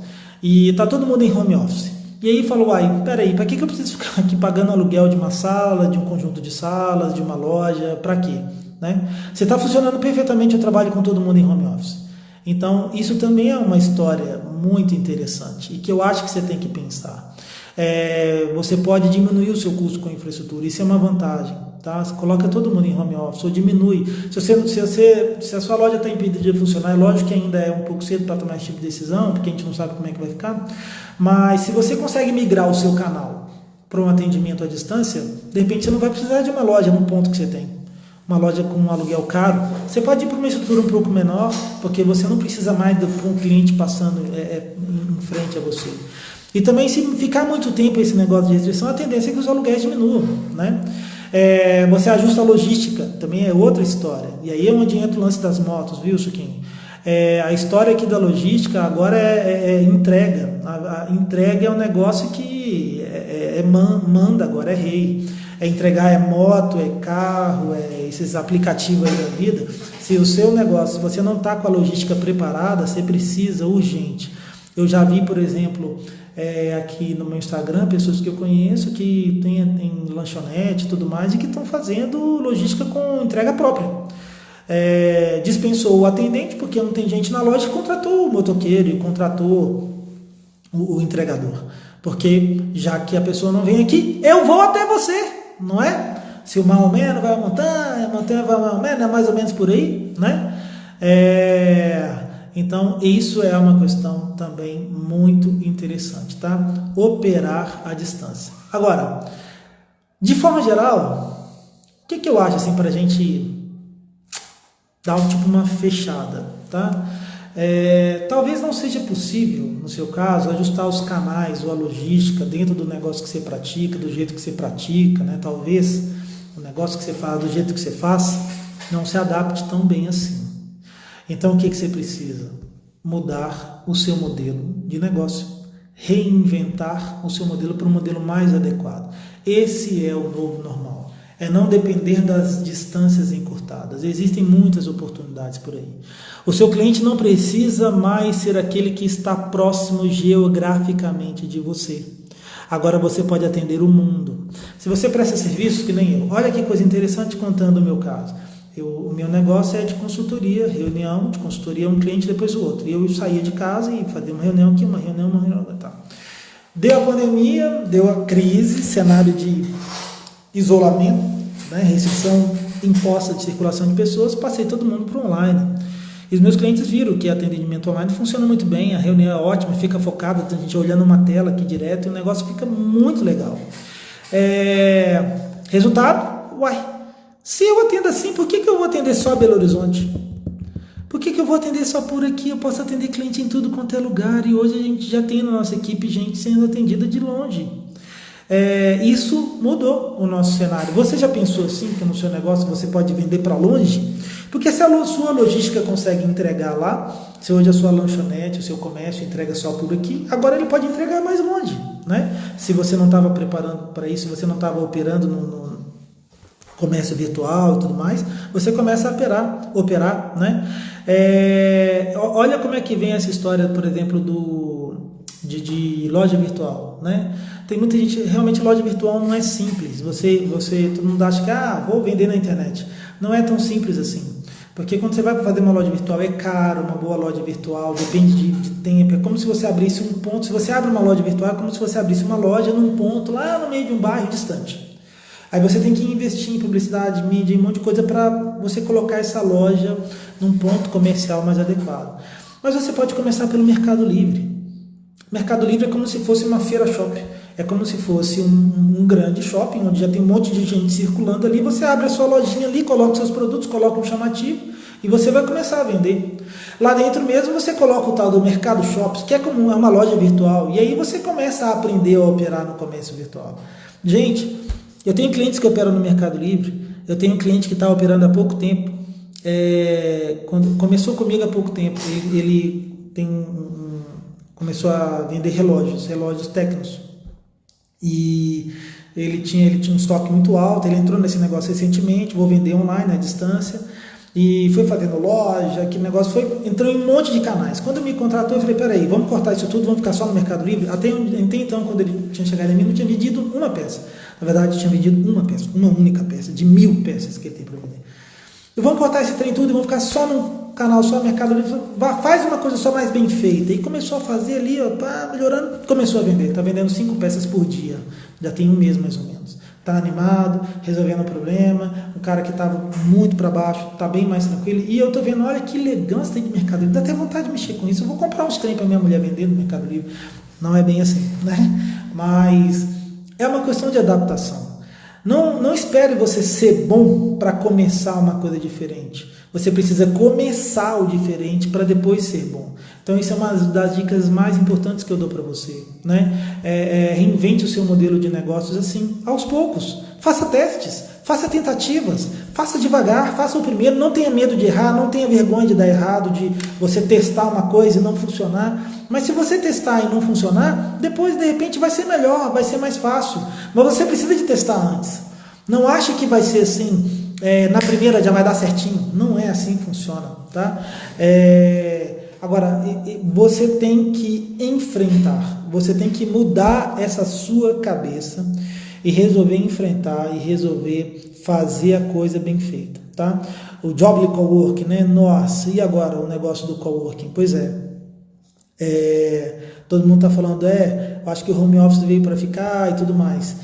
e está todo mundo em home office. E aí falou, peraí, para que eu preciso ficar aqui pagando aluguel de uma sala, de um conjunto de salas, de uma loja, para quê? Né? Você está funcionando perfeitamente, eu trabalho com todo mundo em home office. Então, isso também é uma história muito interessante e que eu acho que você tem que pensar. Você pode diminuir o seu custo com a infraestrutura, isso é uma vantagem. Tá? Você coloca todo mundo em home office ou diminui. Se a sua loja está impedida de funcionar, é lógico que ainda é um pouco cedo para tomar esse tipo de decisão, porque a gente não sabe como é que vai ficar. Mas se você consegue migrar o seu canal para um atendimento à distância, de repente você não vai precisar de uma loja no ponto que você tem. Uma loja com um aluguel caro, você pode ir para uma estrutura um pouco menor, porque você não precisa mais de um cliente passando em frente a você. E também, se ficar muito tempo esse negócio de restrição, a tendência é que os aluguéis diminuam, né? Você ajusta a logística, também é outra história. E aí é onde entra o lance das motos, viu, Suquinho? A história aqui da logística agora é entrega. A entrega é um negócio que manda agora, é rei. Entregar moto, carro, esses aplicativos aí da vida. Se o seu negócio, se você não está com a logística preparada, você precisa urgente. Eu já vi, por exemplo, aqui no meu Instagram, pessoas que eu conheço que tem lanchonete e tudo mais e que estão fazendo logística com entrega própria. Dispensou o atendente porque não tem gente na loja e contratou o motoqueiro e contratou o entregador. Porque já que a pessoa não vem aqui, eu vou até você. Não é? Se o Maomé não vai à montanha, a montanha vai ao Maomé, não é mais ou menos por aí, né? Então, isso é uma questão também muito interessante, tá? Operar à distância. Agora, de forma geral, o que eu acho assim para a gente dar uma fechada, tá? Talvez não seja possível, no seu caso, ajustar os canais ou a logística dentro do negócio que você pratica, do jeito que você pratica, né? Talvez o negócio que você faz, do jeito que você faz, não se adapte tão bem assim. Então, o que você precisa? Mudar o seu modelo de negócio, reinventar o seu modelo para um modelo mais adequado. Esse é o novo normal. É não depender das distâncias encurtadas. Existem muitas oportunidades por aí. O seu cliente não precisa mais ser aquele que está próximo geograficamente de você. Agora você pode atender o mundo. Se você presta serviço, que nem eu. Olha que coisa interessante contando o meu caso. O meu negócio é de consultoria, reunião de consultoria, um cliente depois o outro. E eu saía de casa e fazia uma reunião aqui, uma reunião, tá. Deu a pandemia, deu a crise, cenário de isolamento, né, restrição imposta de circulação de pessoas, passei todo mundo para o online. E os meus clientes viram que atendimento online funciona muito bem, a reunião é ótima, fica focada, a gente olhando uma tela aqui direto, e o negócio fica muito legal. Resultado? Se eu atendo assim, por que eu vou atender só Belo Horizonte? Por que eu vou atender só por aqui? Eu posso atender cliente em tudo quanto é lugar, e hoje a gente já tem na nossa equipe gente sendo atendida de longe. Isso mudou o nosso cenário. Você já pensou assim, que no seu negócio você pode vender para longe? Porque se a sua logística consegue entregar lá, se hoje a sua lanchonete, o seu comércio entrega só por aqui, agora ele pode entregar mais longe, né? Se você não estava preparando para isso, se você não estava operando no comércio virtual e tudo mais, você começa a operar, né? Olha como é que vem essa história, por exemplo, de loja virtual, né? Tem muita gente, realmente loja virtual não é simples. Todo mundo acha que vou vender na internet. Não é tão simples assim. Porque quando você vai fazer uma loja virtual, é caro, uma boa loja virtual, depende de tempo. É como se você abrisse um ponto. Se você abre uma loja virtual, é como se você abrisse uma loja num ponto lá no meio de um bairro distante. Aí você tem que investir em publicidade, mídia, um monte de coisa para você colocar essa loja num ponto comercial mais adequado. Mas você pode começar pelo Mercado Livre. Mercado Livre é como se fosse uma feira shopping. É como se fosse um grande shopping, onde já tem um monte de gente circulando ali. Você abre a sua lojinha ali, coloca os seus produtos, coloca um chamativo e você vai começar a vender. Lá dentro mesmo você coloca o tal do Mercado Shops, que é uma loja virtual. E aí você começa a aprender a operar no comércio virtual. Gente, eu tenho clientes que operam no Mercado Livre. Eu tenho um cliente que está operando há pouco tempo. Quando começou comigo há pouco tempo. Ele começou a vender relógios Tecnos. E ele tinha um estoque muito alto. Ele entrou nesse negócio recentemente. Vou vender online à distância. E foi fazendo loja, aquele negócio entrou em um monte de canais. Quando me contratou, eu falei, peraí, vamos cortar isso tudo, vamos ficar só no Mercado Livre? Até então, quando ele tinha chegado em mim, não tinha vendido uma peça. Na verdade, tinha vendido uma peça, uma única peça, de 1000 peças que ele tem para vender. E vamos cortar esse trem tudo e vamos ficar só no canal, só no Mercado Livre. Faz uma coisa só mais bem feita. E começou a fazer ali, melhorando, começou a vender. Está vendendo 5 peças por dia. Já tem um mês mais ou menos. Está animado, resolvendo o problema. Um cara que estava muito para baixo, está bem mais tranquilo. E eu estou vendo, olha que elegância tem de Mercado Livre. Dá até vontade de mexer com isso. Eu vou comprar uns trem para minha mulher vender no Mercado Livre. Não é bem assim, né? Mas é uma questão de adaptação. Não espere você ser bom para começar uma coisa diferente. Você precisa começar o diferente para depois ser bom. Então isso é uma das dicas mais importantes que eu dou para você, né? Reinvente o seu modelo de negócios assim, aos poucos. Faça testes, faça tentativas, faça devagar, faça o primeiro. Não tenha medo de errar, não tenha vergonha de dar errado, de você testar uma coisa e não funcionar. Mas se você testar e não funcionar, depois de repente vai ser melhor, vai ser mais fácil. Mas você precisa de testar antes. Não ache que vai ser assim, na primeira já vai dar certinho. Não é assim que funciona, tá? Agora, você tem que enfrentar, você tem que mudar essa sua cabeça e resolver enfrentar e resolver fazer a coisa bem feita, tá? O Jobly Coworking, né? Nossa, e agora o negócio do coworking? Pois todo mundo está falando, acho que o home office veio para ficar e tudo mais.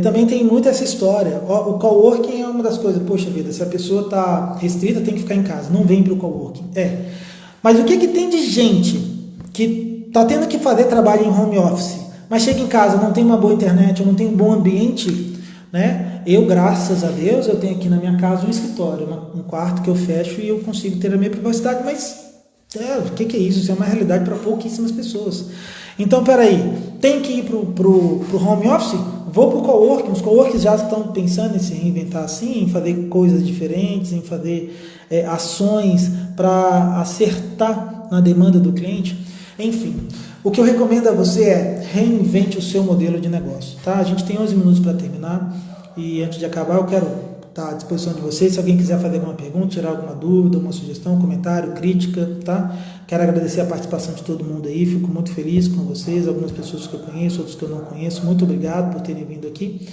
Também tem muito essa história. O coworking é uma das coisas, poxa vida, se a pessoa está restrita, tem que ficar em casa, não vem para o coworking. Mas o que tem de gente que está tendo que fazer trabalho em home office, mas chega em casa, não tem uma boa internet, ou não tem um bom ambiente, né? Eu, graças a Deus, eu tenho aqui na minha casa um escritório, um quarto que eu fecho e eu consigo ter a minha privacidade, mas O que é isso? Isso é uma realidade para pouquíssimas pessoas. Então, peraí, tem que ir para o home office? Vou para o coworking. Os coworkings já estão pensando em se reinventar assim, em fazer coisas diferentes, em fazer ações para acertar na demanda do cliente. Enfim, o que eu recomendo a você é reinvente o seu modelo de negócio. Tá? A gente tem 11 minutos para terminar e antes de acabar eu quero estar à disposição de vocês. Se alguém quiser fazer alguma pergunta, tirar alguma dúvida, uma sugestão, comentário, crítica, tá? Quero agradecer a participação de todo mundo aí, fico muito feliz com vocês, algumas pessoas que eu conheço, outras que eu não conheço. Muito obrigado por terem vindo aqui.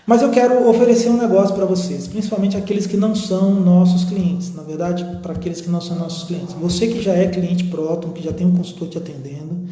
Mas eu quero oferecer um negócio para vocês, principalmente aqueles que não são nossos clientes. Na verdade, para aqueles que não são nossos clientes. Você que já é cliente Proton, que já tem um consultor te atendendo,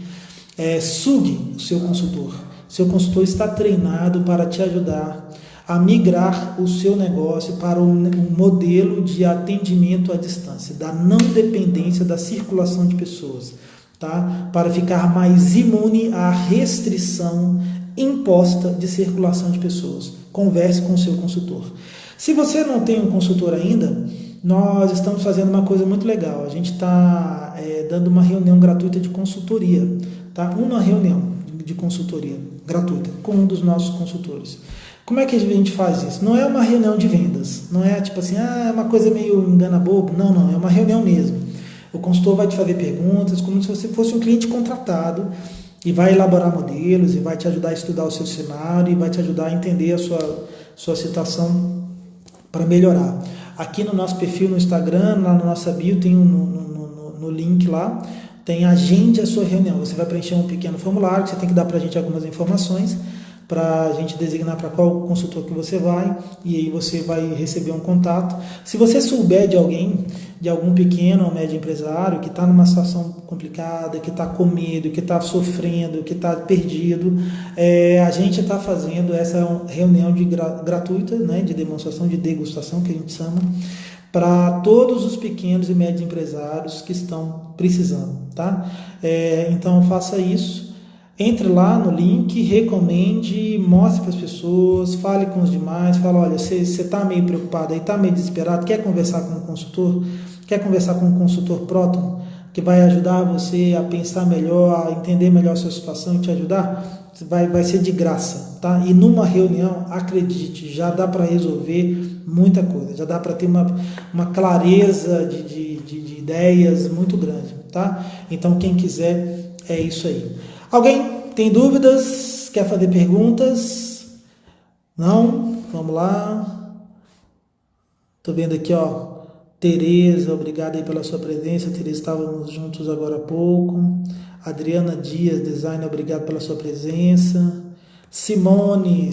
sugue o seu consultor. Seu consultor está treinado para te ajudar a migrar o seu negócio para um modelo de atendimento à distância, da não dependência da circulação de pessoas, tá? Para ficar mais imune à restrição imposta de circulação de pessoas. Converse com o seu consultor. Se você não tem um consultor ainda, nós estamos fazendo uma coisa muito legal. A gente está dando uma reunião gratuita de consultoria, tá? Uma reunião de consultoria gratuita com um dos nossos consultores. Como é que a gente faz isso? Não é uma reunião de vendas, não é tipo assim, é uma coisa meio engana-bobo. Não, é uma reunião mesmo. O consultor vai te fazer perguntas como se você fosse um cliente contratado e vai elaborar modelos e vai te ajudar a estudar o seu cenário e vai te ajudar a entender a sua situação para melhorar. Aqui no nosso perfil no Instagram, lá na nossa bio, tem no link lá, tem agende a sua reunião. Você vai preencher um pequeno formulário que você tem que dar para a gente algumas informações para a gente designar para qual consultor que você vai, e aí você vai receber um contato. Se você souber de alguém, de algum pequeno ou médio empresário que está numa situação complicada, que está com medo, que está sofrendo, que está perdido, a gente está fazendo essa reunião gratuita, né, de demonstração, de degustação, que a gente chama, para todos os pequenos e médios empresários que estão precisando, tá? Então faça isso. Entre lá no link, recomende, mostre para as pessoas, fale com os demais, fala, olha, você está meio preocupado, está meio desesperado, quer conversar com um consultor? Quer conversar com um consultor Proton, que vai ajudar você a pensar melhor, a entender melhor a sua situação e te ajudar? Vai ser de graça, tá? E numa reunião, acredite, já dá para resolver muita coisa, já dá para ter uma clareza de ideias muito grande, tá? Então, quem quiser, é isso aí. Alguém tem dúvidas? Quer fazer perguntas? Não? Vamos lá. Estou vendo aqui, ó. Tereza, obrigado aí pela sua presença. Tereza, estávamos juntos agora há pouco. Adriana Dias, designer, obrigado pela sua presença. Simone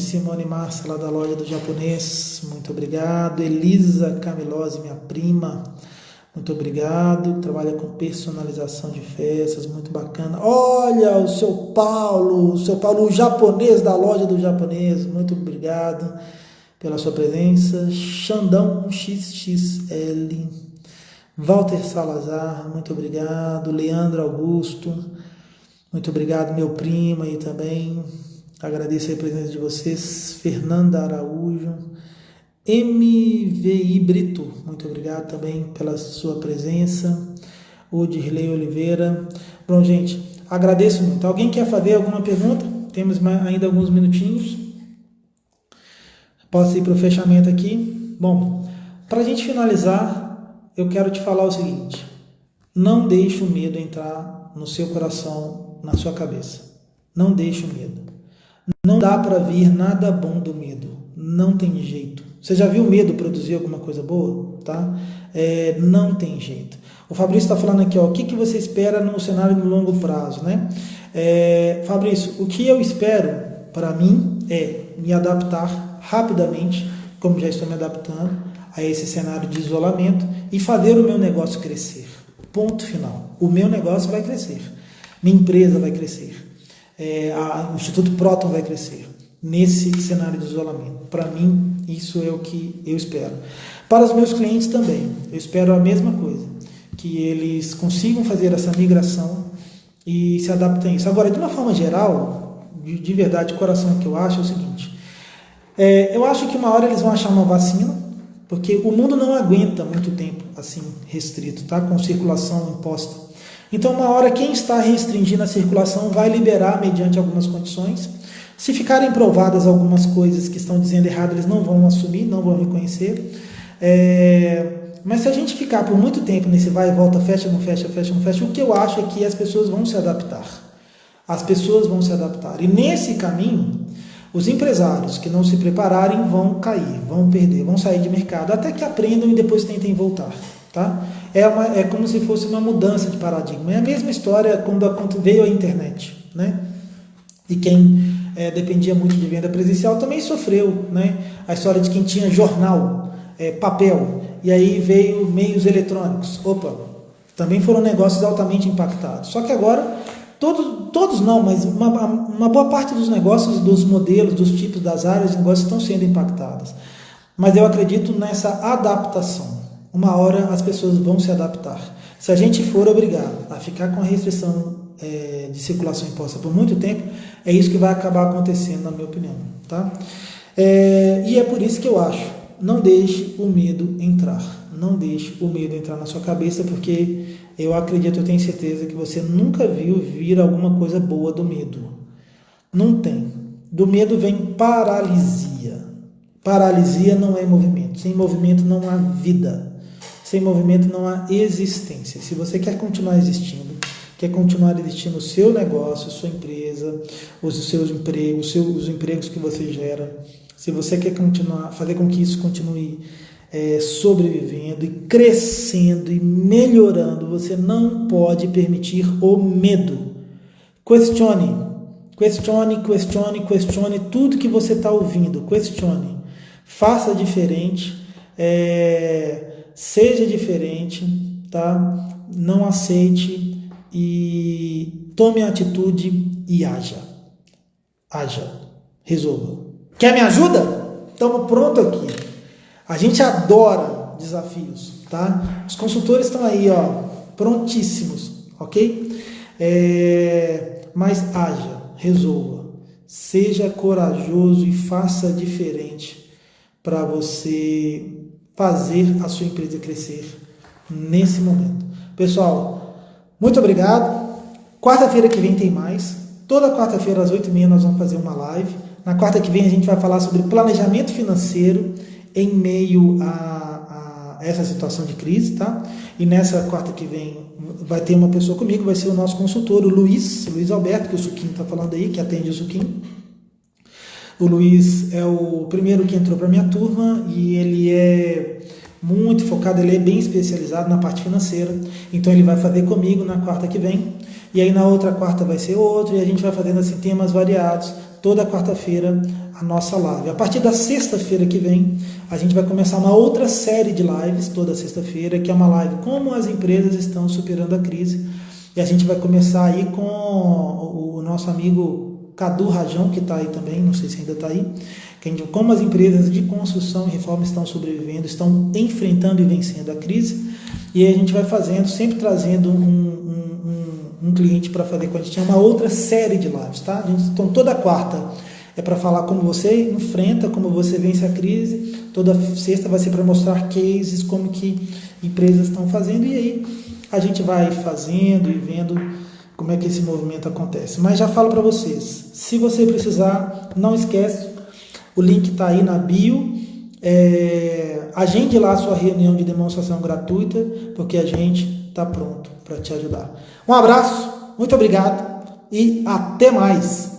Márcia, lá da loja do japonês, muito obrigado. Elisa Camilose, minha prima, muito obrigado. Trabalha com personalização de festas, muito bacana. Olha, o seu Paulo, o japonês da loja do japonês, muito obrigado pela sua presença. Xandão XXL. Walter Salazar, muito obrigado. Leandro Augusto, muito obrigado. Meu primo aí também, agradeço a presença de vocês. Fernanda Araújo. MVI Brito, muito obrigado também pela sua presença. O Dirley Oliveira. Bom, gente, agradeço muito. Alguém quer fazer alguma pergunta? Temos ainda alguns minutinhos. Posso ir para o fechamento aqui? Bom, para a gente finalizar, eu quero te falar o seguinte: não deixe o medo entrar no seu coração, na sua cabeça. Não deixe o medo. Não dá para vir nada bom do medo. Não tem jeito. Você já viu o medo produzir alguma coisa boa? Tá? Não tem jeito. O Fabrício está falando aqui, ó, o que você espera no cenário no longo prazo, né? Fabrício, o que eu espero para mim é me adaptar rapidamente, como já estou me adaptando a esse cenário de isolamento, e fazer o meu negócio crescer. Ponto final. O meu negócio vai crescer. Minha empresa vai crescer. O Instituto Proton vai crescer nesse cenário de isolamento. Para mim, isso é o que eu espero. Para os meus clientes também, eu espero a mesma coisa, que eles consigam fazer essa migração e se adaptem a isso. Agora, de uma forma geral, de verdade, de coração, o que eu acho é o seguinte: eu acho que uma hora eles vão achar uma vacina, porque o mundo não aguenta muito tempo assim restrito, tá? Com circulação imposta. Então, uma hora, quem está restringindo a circulação vai liberar mediante algumas condições. Se ficarem provadas algumas coisas que estão dizendo errado, eles não vão assumir, não vão reconhecer. Mas se a gente ficar por muito tempo nesse vai e volta, fecha, não fecha, fecha, não fecha, o que eu acho é que as pessoas vão se adaptar. As pessoas vão se adaptar. E nesse caminho, os empresários que não se prepararem vão cair, vão perder, vão sair de mercado, até que aprendam e depois tentem voltar. Tá? É como se fosse uma mudança de paradigma. É a mesma história quando veio a internet. Né? E quem dependia muito de venda presencial também sofreu. Né? A história de quem tinha jornal, papel, e aí veio meios eletrônicos. Opa, também foram negócios altamente impactados. Só que agora, todos não, mas uma boa parte dos negócios, dos modelos, dos tipos, das áreas de negócio estão sendo impactadas. Mas eu acredito nessa adaptação. Uma hora as pessoas vão se adaptar. Se a gente for obrigado a ficar com a restrição de circulação imposta por muito tempo, é isso que vai acabar acontecendo, na minha opinião. Tá? E é por isso que eu acho, não deixe o medo entrar. Não deixe o medo entrar na sua cabeça, porque eu acredito, eu tenho certeza que você nunca viu vir alguma coisa boa do medo. Não tem. Do medo vem paralisia. Paralisia não é movimento. Sem movimento não há vida. Sem movimento não há existência. Se você quer continuar existindo, quer continuar existindo o seu negócio, sua empresa, os seus empregos, os empregos que você gera, se você quer continuar, fazer com que isso continue sobrevivendo e crescendo e melhorando, você não pode permitir o medo. Questione tudo que você está ouvindo. Questione. Faça diferente. Seja diferente, tá? Não aceite e tome atitude e haja. Resolva. Quer me ajuda? Estamos pronto aqui. A gente adora desafios, tá? Os consultores estão aí, prontíssimos, ok? Mas haja, resolva. Seja corajoso e faça diferente para você fazer a sua empresa crescer nesse momento. Pessoal, muito obrigado. Quarta-feira que vem tem mais. Toda quarta-feira às 8h30 nós vamos fazer uma live. Na quarta que vem a gente vai falar sobre planejamento financeiro em meio a essa situação de crise, tá? E nessa quarta que vem vai ter uma pessoa comigo, vai ser o nosso consultor, o Luiz Alberto, que o Suquinho está falando aí, que atende o Suquinho. O Luiz é o primeiro que entrou para a minha turma e ele é muito focado, ele é bem especializado na parte financeira. Então ele vai fazer comigo na quarta que vem. E aí na outra quarta vai ser outro e a gente vai fazendo assim temas variados. Toda quarta-feira a nossa live. A partir da sexta-feira que vem, a gente vai começar uma outra série de lives, toda sexta-feira, que é uma live como as empresas estão superando a crise. E a gente vai começar aí com o nosso amigo Cadu Rajão, que está aí também, não sei se ainda está aí, como as empresas de construção e reforma estão sobrevivendo, estão enfrentando e vencendo a crise, e aí a gente vai fazendo, sempre trazendo um cliente para fazer com a gente. Tem uma outra série de lives, tá? Então toda quarta é para falar como você enfrenta, como você vence a crise, toda sexta vai ser para mostrar cases, como que empresas estão fazendo, e aí a gente vai fazendo e vendo como é que esse movimento acontece. Mas já falo para vocês, se você precisar, não esquece, o link está aí na bio, agende lá a sua reunião de demonstração gratuita, porque a gente está pronto para te ajudar. Um abraço, muito obrigado e até mais!